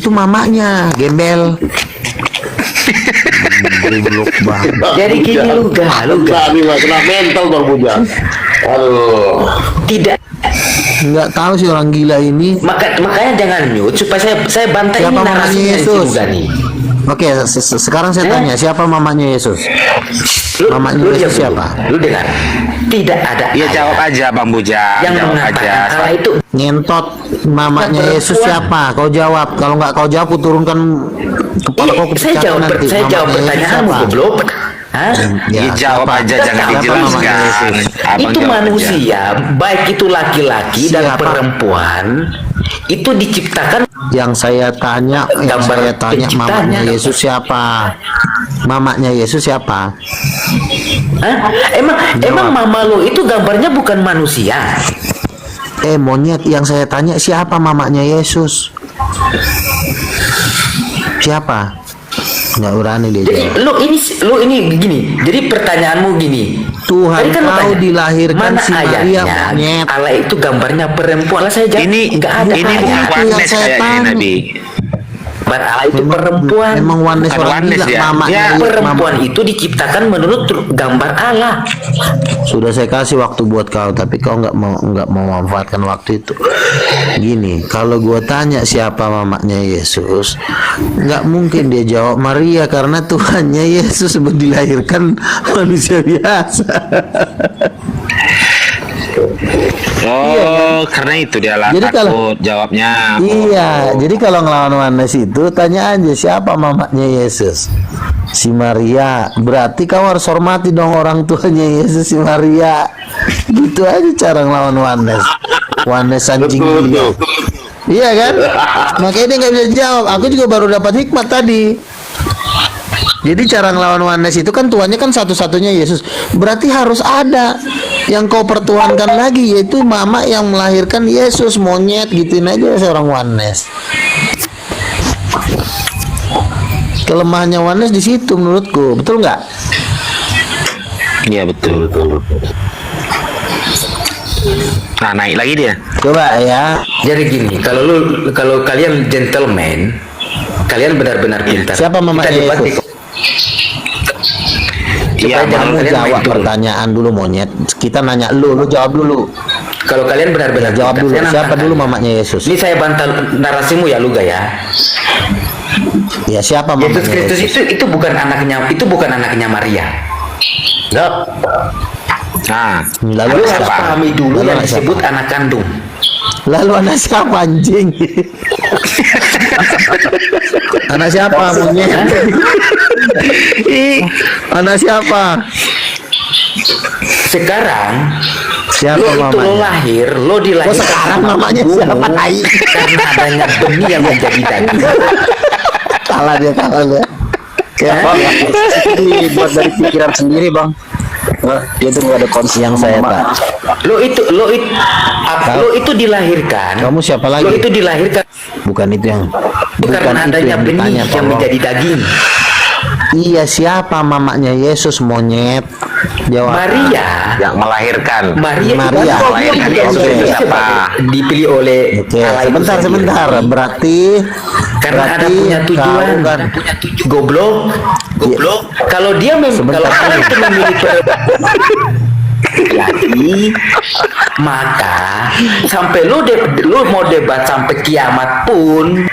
mamanya, gembel. Jadi gini Luga. Ini masalah mental Bang Bujang. Aduh. Tidak. Nggak tahu sih orang gila ini. Makanya jangan mute supaya saya bantai Siapa ini mamanya narasinya si Yesus? Luga nih. Oke, sekarang saya tanya, siapa mamanya Yesus? Mamanya Lu Yesus diam dulu. siapa? Lu dengar. Tidak ada Ya ayat jawab aja Bang Bujang. yang Jawab mengatakan aja. Allah itu Ngentot, mamanya Yesus siapa? Kau jawab. Kalau nggak kau jawab, ku turunkan kepala kau ke saya jawab nanti. saya jawab Mamanya Yesus pertanyaanmu siapa? goblok. Hah? Ya jawab siapa? aja, jangan Siapa mamanya dijelaskan. Yesus? Abang Itu jawab manusia, baik itu laki-laki dan Siapa? perempuan, itu diciptakan. Yang saya tanya, Gambar penciptanya. mamanya Yesus siapa? Mamanya Yesus siapa? Hah? Emang mama lo itu gambarnya bukan manusia. Monyet, yang saya tanya siapa mamanya Yesus? Siapa? Nggak berani dia Jadi jawab. lu ini begini. Jadi pertanyaanmu gini. Tuhan Tadi kan lu kau tanya, dilahirkan mana si Maria, ayatnya? monyet. Allah itu gambarnya perempuan. Lah saya jawab Ini nggak ada ini bukan ayat. yang oneness saya kayaknya tanya. Nabi. Gambar Allah itu perempuan. Memang oneness Bukan orang oneness gila, ya. mamanya Ya, Yesus, Perempuan itu diciptakan menurut gambar Allah. Sudah saya kasih waktu buat kau, tapi kau nggak mau memanfaatkan waktu itu. Gini, kalau gua tanya siapa mamanya Yesus, nggak mungkin dia jawab Maria karena Tuhannya Yesus dilahirkan manusia biasa. Oh, karena itu dia lah Jadi takut jawabnya. Iya, jadi kalau ngelawan oneness itu tanya aja siapa mamanya Yesus. Si Maria. Berarti kau harus hormati dong orang tuanya Yesus, si Maria. Gitu aja cara ngelawan oneness. Oneness anjing gila. Iya kan? Makanya dia nggak bisa jawab. Aku juga baru dapat hikmat tadi. Jadi cara ngelawan oneness itu kan tuannya kan satu-satunya Yesus. Berarti harus ada yang kau pertuankan lagi, yaitu mama yang melahirkan Yesus, monyet. Gituin aja seorang oneness. Kelemahannya oneness di situ menurutku, betul nggak? Iya betul. Nah naik lagi dia. Coba ya. Jadi gini, kalau kalian gentleman, kalian benar-benar pintar. Siapa mamanya Kita debat Yesus? Supaya jangan Kamu kalian jawab main turun. pertanyaan dulu, monyet. Kita nanya lu jawab dulu. Kalau kalian benar-benar Jawab pintar, dulu. saya Siapa nantang dulu kalian. mamanya Yesus? Ini saya bantah narasimu ya Luga ya. Ya siapa Yesus mamanya Kristus Yesus? itu bukan anaknya Maria. Nah, Lalu Lu harus siapa? pahami dulu Lalu yang anak disebut siapa? anak kandung. Lalu anak siapa anjing? Anak siapa monyet? Anak siapa? Sekarang Siapa lo itu mamanya? lo lahir, lo dilahirkan Oh, sekarang sama mamanya ibumu siapa? Tai. karena adanya benih yang menjadi daging. Kalah dia. Ya. Ini buat dari pikiran sendiri bang. Dia tuh nggak ada konsep Yang saya tak. Lo itu dilahirkan. Kamu siapa lagi? Lo itu dilahirkan Bukan itu yang. karena itu adanya yang benih ditanya, yang tolong. menjadi daging. Iya, siapa mamanya Yesus, monyet? Jawab. Maria. yang melahirkan. Maria Maria. itu Melahirkan Yesus Yesus itu siapa? dipilih oleh Oke, Allah itu sendiri. sebentar. Berarti Karena ada punya tujuan, kau kan goblok. Kalau dia kalau Allah itu memilih lagi, maka sampai lu mau debat sampai kiamat pun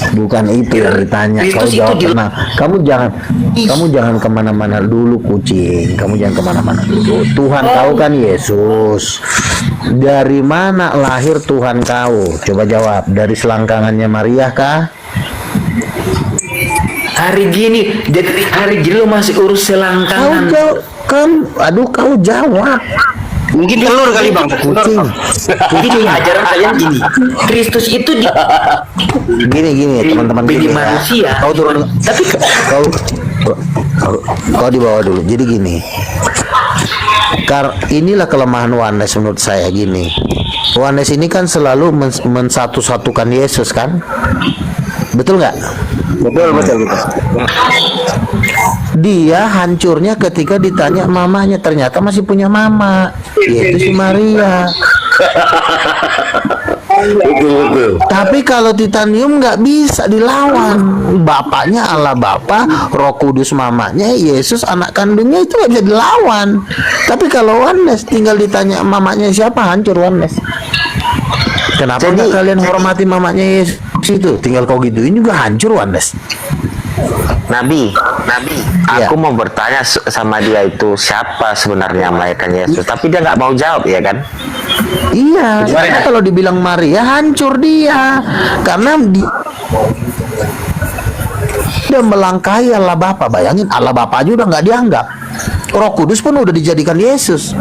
bukan itu yang ditanya. Kau Kristus jawab itu tenang. Kamu jangan kemana-mana dulu, kucing. Kamu jangan kemana-mana dulu. Tuhan kau kan Yesus. Dari mana lahir Tuhan kau? Coba jawab. Dari selangkangannya Maria kah? hari gini lo masih urus Kau selangkangan. jawab. Kau jawab. Mungkin telur kali bang. Kucing. Jadi ajaran kalian gini, Kristus itu Gini teman-teman pilih gini ya. manusia. Kau turun. Tapi Kau Kau di bawah dulu. Jadi gini, inilah kelemahan Oneness menurut saya gini. Oneness ini kan selalu mensatu-satukan Yesus kan, betul nggak? Betul. Dia hancurnya ketika ditanya mamanya, ternyata masih punya mama, yaitu si Maria. Betul. Tapi kalau titanium nggak bisa dilawan. Bapaknya Allah Bapa, Roh Kudus mamanya, Yesus anak kandungnya, itu nggak bisa dilawan. Tapi kalau Oneness tinggal ditanya mamanya siapa, hancur Oneness. Kenapa nggak kalian hormati mamanya Yesus itu? Tinggal kau gituin juga hancur Oneness. Nabi, aku mau bertanya sama dia itu siapa sebenarnya melahirkan Yesus, tapi dia nggak mau jawab, ya kan? Iya, karena kalau dibilang Maria hancur dia, karena dia melangkahi Allah Bapa. Bayangin, Allah Bapa aja udah nggak dianggap. Roh Kudus pun udah dijadikan Yesus.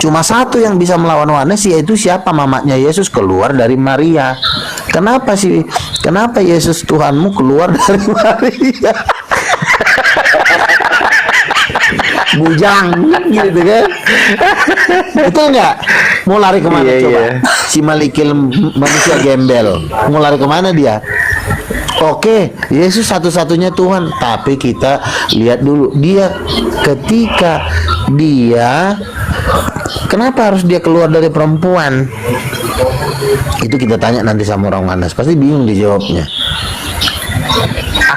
Cuma satu yang bisa melawan Oneness, yaitu siapa? Mamanya Yesus keluar dari Maria. Kenapa sih? Kenapa Yesus Tuhanmu keluar dari Maria? Bujang gitu kan. Betul nggak? Mau lari kemana coba? Si Malikil manusia gembel mau lari kemana dia? Oke, Yesus satu-satunya Tuhan, tapi kita lihat dulu dia ketika dia kenapa harus dia keluar dari perempuan? Itu kita tanya nanti sama orang Oneness, pasti bingung dijawabnya.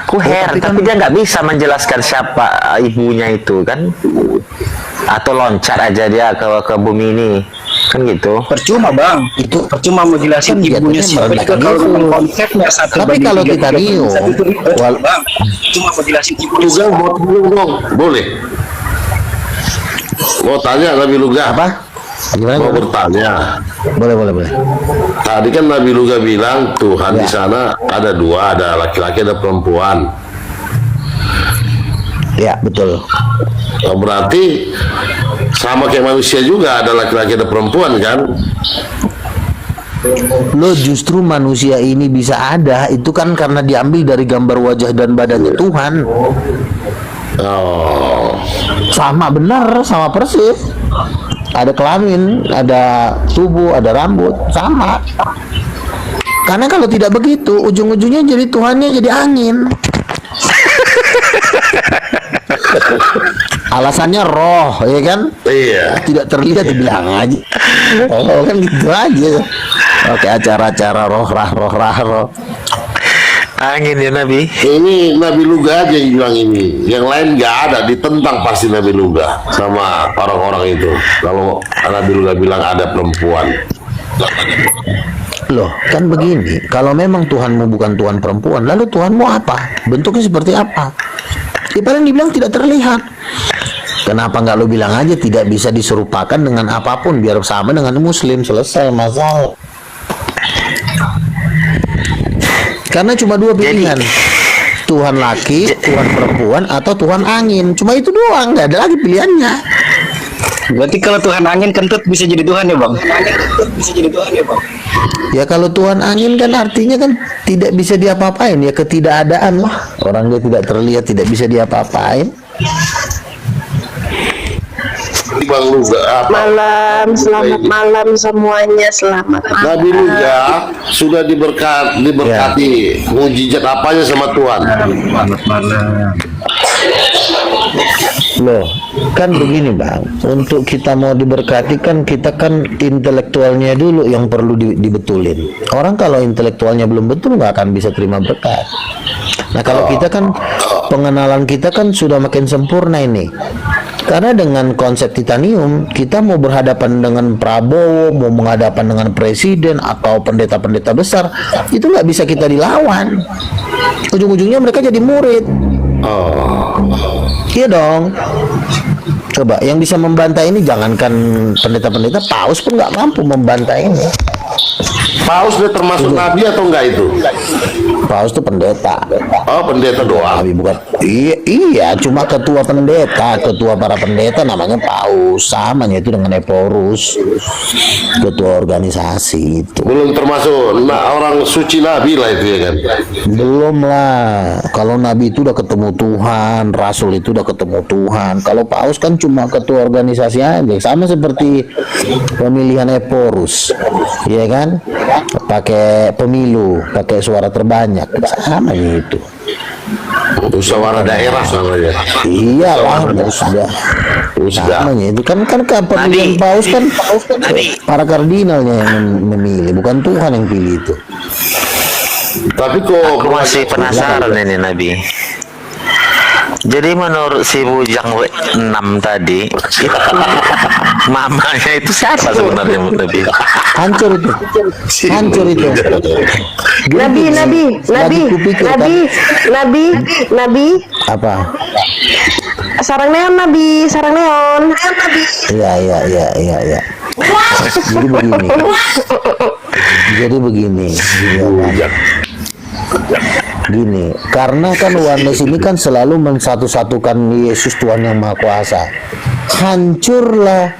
Aku heran, tapi dia nggak bisa menjelaskan siapa ibunya itu kan? Atau loncat aja dia ke bumi ini, kan gitu? Percuma bang, itu percuma mau jelasin ibunya siapa. Itu kalau konsepnya satu. Tapi kalau titanium, bang, cuma mau jelasin ibunya. Luga mau dong, boleh? Mau tanya Nabi Luga? Apa? Gimana? Mau bertanya. Boleh. Tadi kan Nabi Luga bilang Tuhan di sana ada dua, ada laki-laki, ada perempuan. Ya, betul. Oh, berarti sama kayak manusia juga, ada laki-laki, ada perempuan kan? Lo justru manusia ini bisa ada, itu kan karena diambil dari gambar wajah dan badannya Tuhan. Oh. Sama benar, sama persis. Ada kelamin, ada tubuh, ada rambut, sama. Karena kalau tidak begitu, ujung-ujungnya jadi Tuhannya jadi angin. Alasannya roh, ya kan? Iya. Tidak terlihat, dibilang aja. Oh, kan gitu aja. Oke, acara-acara roh. Angin ya Nabi. Ini Nabi Luga aja yang bilang ini, yang lain nggak ada, ditentang pasti Nabi Luga sama orang-orang itu. Kalau Nabi Luga bilang ada perempuan. Loh, kan begini, kalau memang Tuhanmu bukan Tuhan perempuan, lalu Tuhanmu apa? Bentuknya seperti apa? Ya paling dibilang tidak terlihat. Kenapa nggak lo bilang aja tidak bisa diserupakan dengan apapun, biar sama dengan Muslim, selesai masalah. Karena cuma dua pilihan, Tuhan laki, Tuhan perempuan, atau Tuhan angin. Cuma itu doang, nggak ada lagi pilihannya. Berarti kalau Tuhan angin kentut bisa jadi Tuhan ya bang? Ya kalau Tuhan angin kan artinya kan tidak bisa diapa-apain, ya ketidakadaan lah. Orang dia tidak terlihat, tidak bisa diapa-apain. Bang Luga, Malam, selamat malam semuanya, selamat malam. Nabi Luga sudah diberkati mujizat apanya sama Tuhan? Selamat malam. Loh, kan begini bang, untuk kita mau diberkati kan kita kan intelektualnya dulu yang perlu dibetulin. Orang kalau intelektualnya belum betul nggak akan bisa terima berkat. Nah kalau kita kan pengenalan kita kan sudah makin sempurna ini. Karena dengan konsep titanium, kita mau berhadapan dengan Prabowo, mau menghadapan dengan presiden atau pendeta-pendeta besar, itu nggak bisa kita dilawan. Ujung-ujungnya mereka jadi murid. Iya dong. Coba yang bisa membantai ini, jangankan pendeta-pendeta, paus pun nggak mampu membantai ini. Paus dia termasuk nabi atau enggak itu? Paus itu pendeta. Oh, pendeta doang. Nabi bukan. Iya, cuma ketua pendeta, ketua para pendeta namanya Paus, sama itu dengan Eporus, ketua organisasi itu. Belum termasuk orang suci nabi lah itu ya kan? Belum lah. Kalau nabi itu udah ketemu Tuhan, rasul itu udah ketemu Tuhan. Kalau Paus kan cuma ketua organisasi aja, sama seperti pemilihan Eporus, ya kan? Pakai pemilu, pakai suara terbanyak, sama gitu. Musyawarah daerah namanya. Iyalah, sudah. Namanya itu kan pemilihan Paus kan para kardinalnya yang memilih, bukan Tuhan yang pilih itu. Tapi kok Aku masih penasaran ini Nabi. Jadi menurut si Bujang 6 tadi, itu mamanya itu siapa sebenarnya Nabi? Hancur itu. Hancur itu. Nabi. Apa? Sarang neon Nabi. Iya. Jadi begini. Gini, karena kan Oneness ini kan selalu mensatu-satukan Yesus Tuhan yang Maha Kuasa. Hancurlah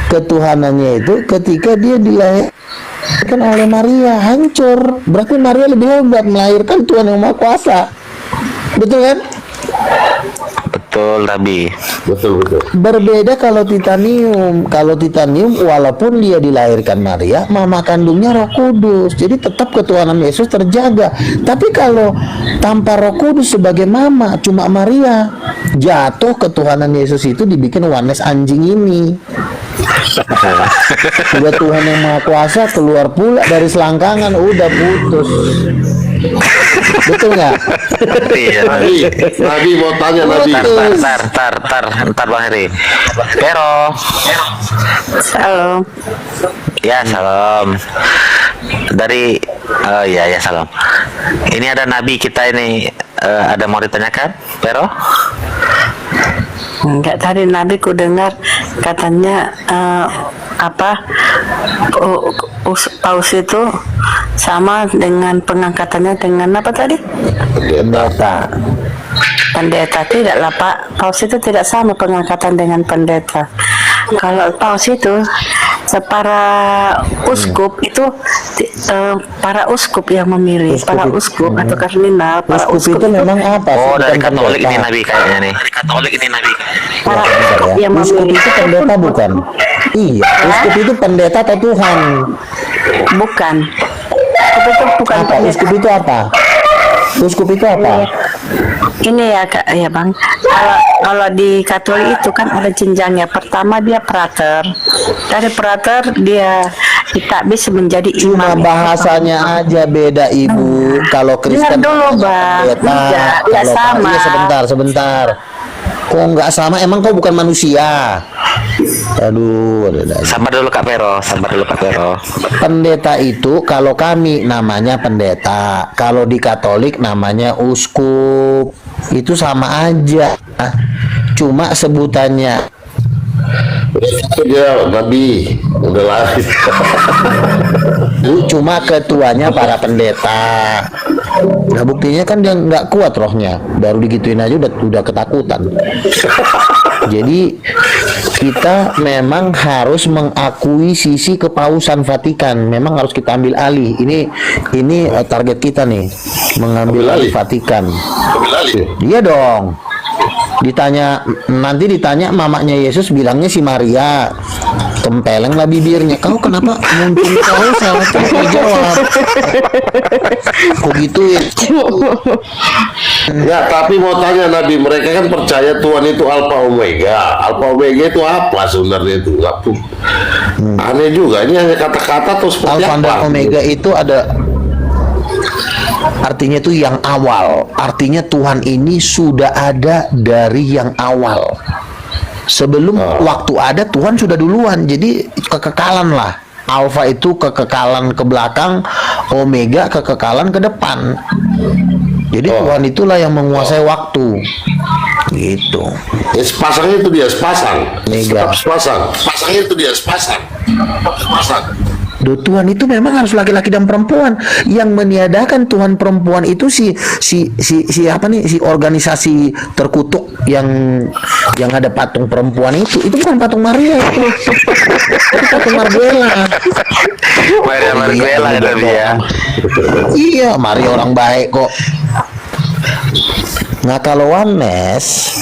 ketuhanannya itu ketika dia dilahirkan oleh Maria. Hancur. Berarti Maria lebih hebat melahirkan Tuhan yang Maha Kuasa. Betul kan? Betul Nabi. betul. Berbeda kalau titanium. Kalau titanium walaupun dia dilahirkan Maria, mama kandungnya Roh Kudus. Jadi tetap ketuhanan Yesus terjaga. Tapi kalau tanpa Roh Kudus sebagai mama, cuma Maria, jatuh ketuhanan Yesus itu dibikin Oneness anjing ini. Udah Tuhan yang Maha Kuasa keluar pula dari selangkangan, udah putus. Betul nggak? Iya. Nabi mau tanya Nabi. Ntar Bang Heri. Pero. Salam. Ya salam. Dari ya salam. Ini ada Nabi kita ini ada mau ditanyakan, Pero? Enggak, tadi Nabi ku dengar katanya Paus itu sama dengan pengangkatannya dengan apa tadi? Pendeta tidaklah Pak. Paus itu tidak sama pengangkatan dengan pendeta. Kalau Paus itu para uskup itu para uskup yang memilih, para uskup atau kardinal. Para uskup itu memang apa? Oh, dari Katolik ini Nabi kayaknya nih. Para uskup yang uskup memilih itu pendeta bukan? Iya, uskup itu pendeta atau Tuhan? Bukan. Uskup itu bukan Apa? pendeta. Uskup itu apa? Uskup itu apa? Ini ya Kak, ya Bang. Kalau di Katolik itu kan ada jenjangnya. Pertama dia prater. Dari prater dia ditakbis menjadi Cuma imam. bahasanya aja beda Ibu. Kalau Kristen dulu, Bang. pendeta. Tidak sama. Iya, sebentar. Kok nggak sama? Emang kau bukan manusia? Aduh, Sabar dulu Kak Pero. Pendeta itu kalau kami namanya pendeta, kalau di Katolik namanya uskup. Itu sama aja. Cuma sebutannya. Ya Nabi udah lari. Cuma ketuanya para pendeta. Nah buktinya kan dia nggak kuat rohnya, baru digituin aja udah ketakutan. Jadi kita memang harus mengakui sisi kepausan Vatikan. Memang harus kita ambil alih. Ini target kita nih, mengambil alih Vatikan. Iya dong. Nanti ditanya mamanya Yesus, bilangnya si Maria. Tempeleng lah bibirnya. Kau kenapa muncul kau salah jawab? Kok gituin? Ya, tapi mau tanya Nabi, mereka kan percaya Tuhan itu Alpha Omega. Alpha Omega itu apa sebenarnya itu? Aneh juga, ini hanya kata-kata atau seperti Alpha apa? dan Omega itu ada artinya itu yang awal. Artinya Tuhan ini sudah ada dari yang awal. Sebelum waktu ada, Tuhan sudah duluan. Jadi kekekalan lah. Alpha itu kekekalan ke belakang, Omega kekekalan ke depan. Jadi Tuhan itulah yang menguasai waktu. Gitu. Ya, sepasangnya itu dia sepasang. Mega. Sepasang. Pasangnya itu dia sepasang. Tuhan itu memang harus laki-laki dan perempuan. Yang meniadakan Tuhan perempuan itu si apa nih, si organisasi terkutuk yang ada patung perempuan itu bukan patung Maria itu patung Marguela. Maria Marguela tadi ya. Iya, Maria orang baik kok. Nah, kalau oneness,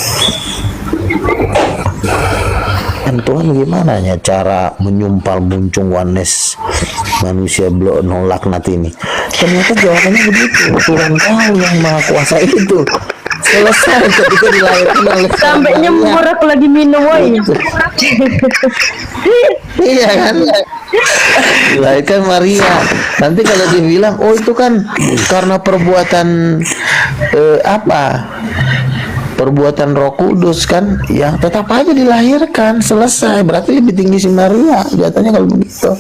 Tuhan gimana ya cara menyumpal muncung oneness manusia belum nolak nanti ini? Ternyata jawabannya begitu. Tuhan Kau yang Maha Kuasa itu selesai ketika dilahirkan oleh Sampai nyemur aku lagi minum woi. Iya kan? Dilahirkan Maria. Nanti kalau dibilang, oh itu kan karena perbuatan perbuatan Roh Kudus kan, ya tetap aja dilahirkan, selesai. Berarti lebih tinggi si Maria jatuhnya kalau begitu.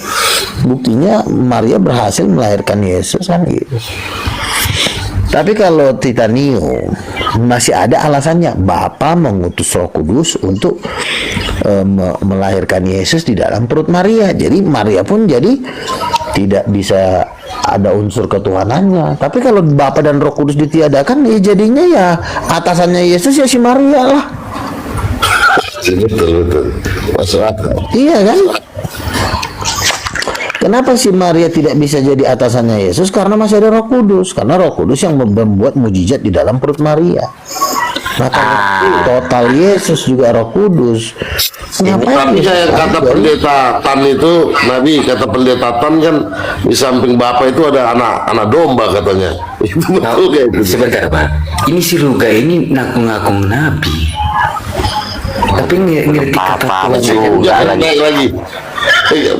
Buktinya Maria berhasil melahirkan Yesus kan gitu. Tapi kalau Titanium masih ada alasannya, Bapa mengutus Roh Kudus untuk melahirkan Yesus di dalam perut Maria. Jadi Maria pun jadi tidak bisa ada unsur ketuhanannya. Tapi kalau Bapa dan Roh Kudus ditiadakan, ya jadinya ya atasannya Yesus ya si Maria lah. Betul. Masuk akal. Iya kan? Kenapa si Maria tidak bisa jadi atasannya Yesus? Karena masih ada Roh Kudus. Karena Roh Kudus yang membuat mujizat di dalam perut Maria. Maka total Yesus juga Roh Kudus. Tapi saya kata pendeta Tan itu, Nabi kata pendeta Tan kan di samping Bapak itu ada anak domba katanya. Itu betul kayak gitu. Sebentar Pak, ini si Ruga ini ngaku-ngaku Nabi, tapi ngerti kata Tuhan lagi.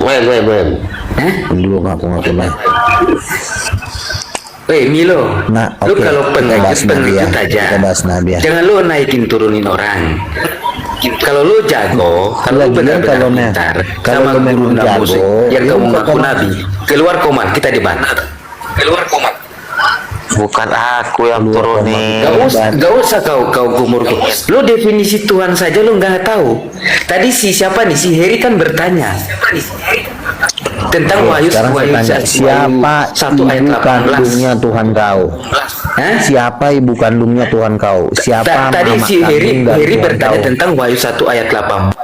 Main. Dulu ngaku-ngaku Nabi. Milo, lu kalau pengikut aja, jangan lu naikin turunin orang. Kalau lu jago, kalau lu benar-benar pintar, sama guru musik yang kamu ngaku Nabi, keluar komat, kita debat. Keluar komat. Bukan aku yang turunin. Gak usah kau gumur. Lu definisi Tuhan saja lu nggak tahu. Tadi siapa nih, si Heri kan bertanya tentang Wahyu siapa satu ayat ibu kandungnya Tuhan Kau? Siapa ibu kandungnya Tuhan Kau? Siapa tadi mama si Heri bertanya kau? tentang Wahyu 1 ayat 8.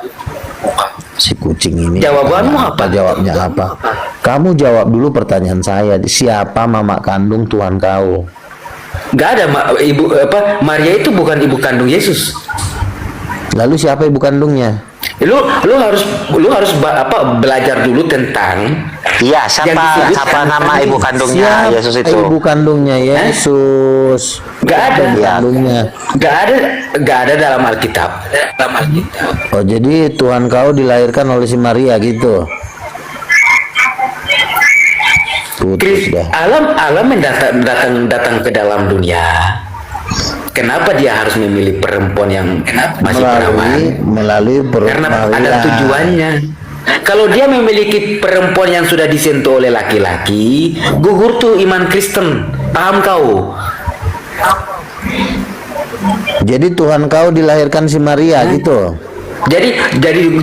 Si kucing ini jawabanmu apa? Jawabnya apa? Kamu jawab dulu pertanyaan saya. Siapa mama kandung Tuhan Kau? Gak ada Maria itu bukan ibu kandung Yesus. Lalu siapa ibu kandungnya? Lu harus belajar dulu tentang siapa nama ibu kandungnya Yesus itu. Ibu kandungnya Yesus. Gak ada kandungnya. Gak ada dalam Alkitab. Oh, jadi Tuhan Kau dilahirkan oleh si Maria gitu. Alam yang datang ke dalam dunia. Kenapa dia harus memilih perempuan yang masih perawan? Melalui karena ada tujuannya. Kalau dia memiliki perempuan yang sudah disentuh oleh laki-laki, gugur tuh iman Kristen. Paham kau? Jadi Tuhan Kau dilahirkan si Maria gitu. Jadi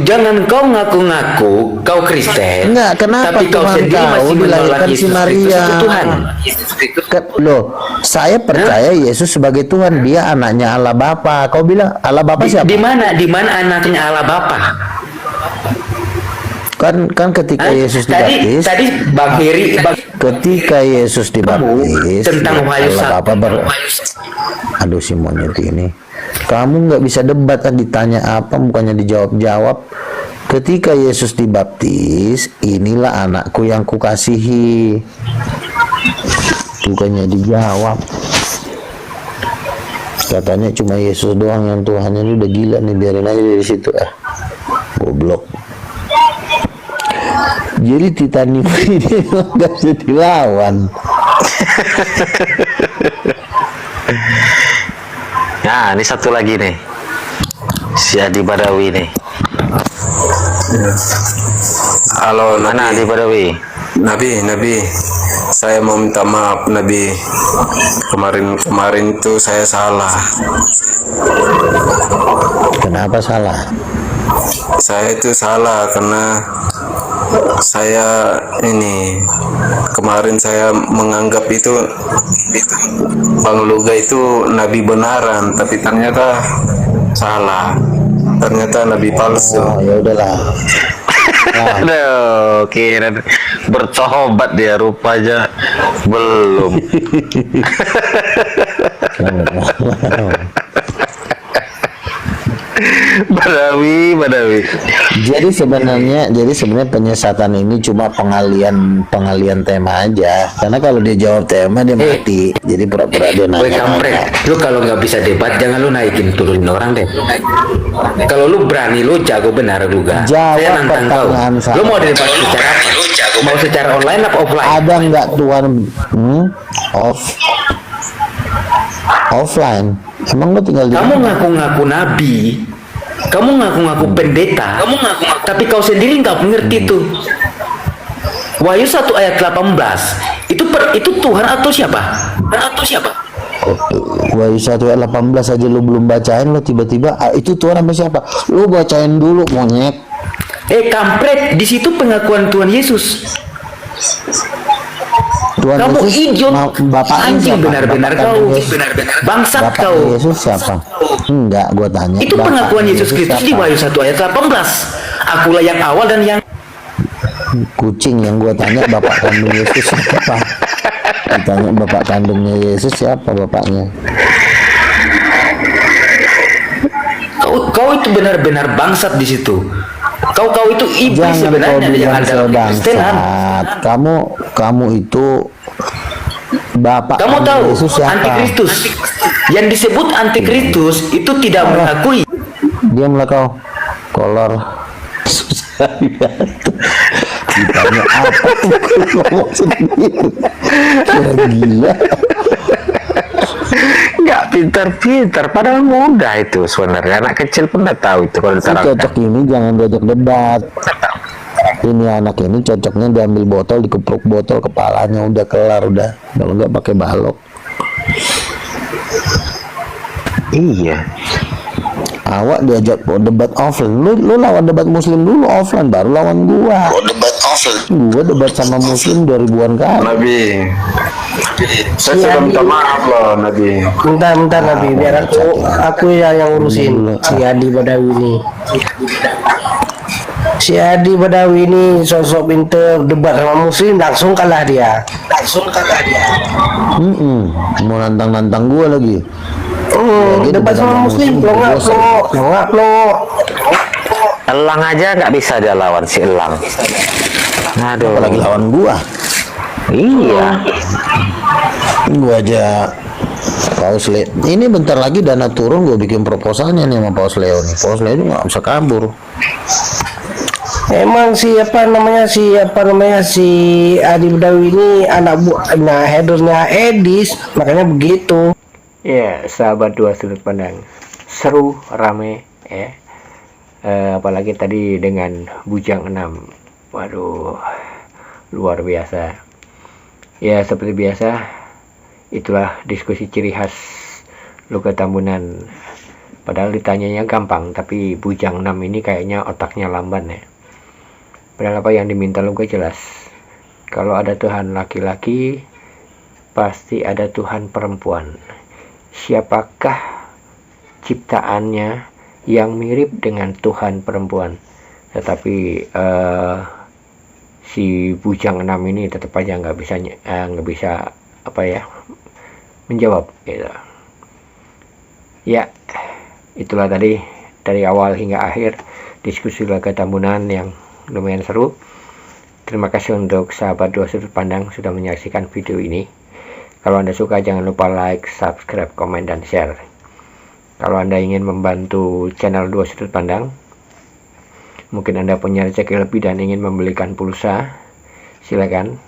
jangan kau ngaku-ngaku kau Kristen. Enggak, kenapa tapi kau Tuhan sendiri masih dilahirkan si Maria? Tuhan. Loh, saya percaya Yesus sebagai Tuhan, dia anaknya Allah Bapa. Kau bilang Allah Bapa siapa? Di mana anaknya Allah Bapa? Kan ketika Yesus dibaptis, tadi Bang Heri ketika Yesus dibaptis tentang Allah Bapa aduh si monyet ini. Kamu nggak bisa debat, ditanya apa bukannya dijawab-jawab. Ketika Yesus dibaptis, inilah anakku yang kukasihi, bukannya dijawab. Katanya cuma Yesus doang yang Tuhannya. Ini udah gila nih, biarin aja dari situ goblok. Jadi Titanium ini nggak bisa dilawan. Nah, ini satu lagi nih, si Adi Badawi nih. Halo, mana Adi Badawi? Nabi, saya mau minta maaf Nabi. Kemarin itu saya salah. Kenapa salah? Saya itu salah karena saya ini kemarin saya menganggap itu Bang Luga itu nabi benaran, tapi ternyata salah. Ternyata nabi palsu. Oh, ya udahlah. Aduh, kira bertobat dia, rupanya belum. Badawi. Jadi sebenarnya penyesatan ini cuma pengalian tema aja. Karena kalau dia jawab tema dia mati. Jadi pura-pura dia Woi nanya. kampret, lu kalau nggak bisa debat jangan lu naikin turunin orang deh. Kalau lu berani, lu jago benar juga. Jawab Saya nantang kau. pertanyaan saya. Lu mau debat secara apa? Mau secara online apa offline? Ada nggak Tuhan? Offline. Emang lu tinggal di Kamu ngaku-ngaku nabi, kamu ngaku-ngaku pendeta, tapi kau sendiri nggak mengerti tuh. Wahyu 1 ayat 18 itu Tuhan atau siapa? Wahyu 1 ayat 18 aja lu belum bacain, lu tiba-tiba itu Tuhan sama siapa? Lu bacain dulu, monyet. Kampret, di situ pengakuan Tuhan Yesus. Tuhan Kamu Yesus, idiot, bapaknya anjing siapa? benar-benar Bapak kau, kandung Yesus. bangsat Bapaknya kau. Yesus siapa? Enggak, gua tanya. Itu Bapaknya pengakuan Yesus Kristus di siapa? Wahyu 1 ayat 18. Akulah yang awal dan yang Kucing yang gua tanya bapak kandung Yesus siapa? Ditanya bapak kandungnya Yesus siapa bapaknya? kau itu benar-benar bangsat di situ. Kau itu iblis Jangan kau sebenarnya yang bilang ada saya dalam Kristenan. bangsat. Kamu itu bapak Kamu kandung tahu Yesus siapa? antikristus. Yang disebut antikristus itu tidak mengakui. Diamlah kau, kolor. Ditanya apa? Ngomong sendiri. Gila. Nggak pintar-pintar, padahal mudah itu sebenarnya. Anak kecil pun udah tahu itu kalau diterangkan. Cocok ini jangan diajak debat. Ini anak ini cocoknya diambil botol, dikepruk botol kepalanya, udah kelar udah. Kalau nggak pakai balok. Iya. Awak diajak debat offline. Lu lawan debat muslim dulu offline, baru lawan gua. Debat offline. Gua debat sama muslim 2000-an kali. Nabi, saya sudah minta maaf loh Nabi. Bentar Nabi, biar aku yang urusin si Adi Badawi ini. Si Adi Badawi ini sosok pinter debat sama muslim, langsung kalah dia. Mau nantang gua lagi. Dia Debat sama muslim, pelongak. Elang aja nggak bisa dia lawan si Elang. Aduh. Apalagi lawan gua. Iya. Gua aja Paus Leo. Ini bentar lagi dana turun, gua bikin proposalnya nih sama Paus Leo nih. Paus Leo itu nggak bisa kabur. Emang siapa namanya si Adi Badawi ini anak buahnya headernya Edis, makanya begitu. Ya, sahabat dua sudut pandang, seru, rame, ya. Apalagi tadi dengan Bujang 6. Waduh, luar biasa. Ya, seperti biasa, itulah diskusi ciri khas Luka Tambunan. Padahal ditanyanya gampang, tapi Bujang 6 ini kayaknya otaknya lamban ya. Padahal apa yang diminta Luka jelas. Kalau ada Tuhan laki-laki, pasti ada Tuhan perempuan. Siapakah ciptaannya yang mirip dengan Tuhan perempuan? Tetapi si Bujang 6 ini tetap aja nggak bisa apa ya menjawab gitu. Ya, itulah tadi dari awal hingga akhir diskusi Luka Tambunan yang lumayan seru. Terima kasih untuk sahabat dua sudut pandang sudah menyaksikan video ini. Kalau Anda suka jangan lupa like, subscribe, komen, dan share. Kalau Anda ingin membantu channel dua sudut pandang, mungkin Anda punya rezeki lebih dan ingin membelikan pulsa, silakan.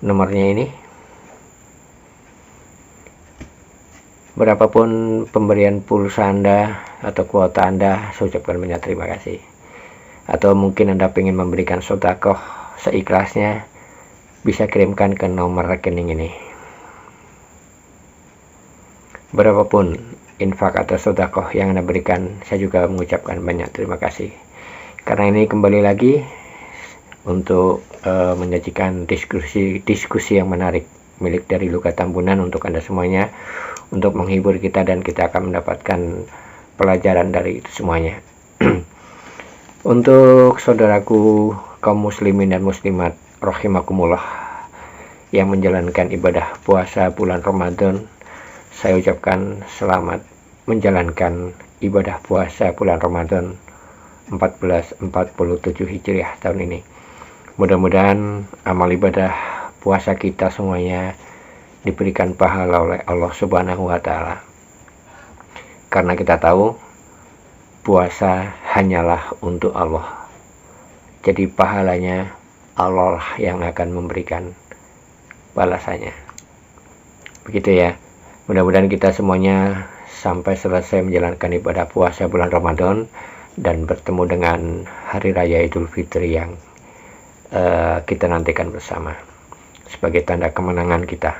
Nomornya ini. Berapapun pemberian pulsa Anda atau kuota Anda, saya ucapkan banyak terima kasih. Atau mungkin Anda ingin memberikan sedekah seikhlasnya, bisa kirimkan ke nomor rekening ini. Berapapun infak atau sedekah yang Anda berikan, saya juga mengucapkan banyak terima kasih. Karena ini kembali lagi untuk menyajikan diskusi yang menarik milik dari Luka Tambunan untuk Anda semuanya, untuk menghibur kita, dan kita akan mendapatkan pelajaran dari itu semuanya. Untuk saudaraku kaum muslimin dan muslimat rahimakumullah yang menjalankan ibadah puasa bulan Ramadan, saya ucapkan selamat menjalankan ibadah puasa bulan Ramadan 1447 Hijriah tahun ini. Mudah-mudahan amal ibadah puasa kita semuanya diberikan pahala oleh Allah Subhanahu wa Ta'ala. Karena kita tahu puasa hanyalah untuk Allah. Jadi pahalanya Allah yang akan memberikan balasannya. Begitu ya. Mudah-mudahan kita semuanya sampai selesai menjalankan ibadah puasa bulan Ramadan dan bertemu dengan hari raya Idul Fitri yang kita nantikan bersama sebagai tanda kemenangan kita.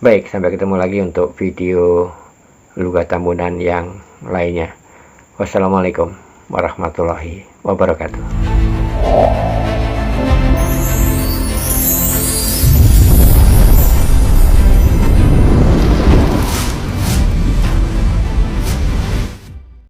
Baik, sampai ketemu lagi untuk video Luka Tambunan yang lainnya. Wassalamualaikum warahmatullahi wabarakatuh.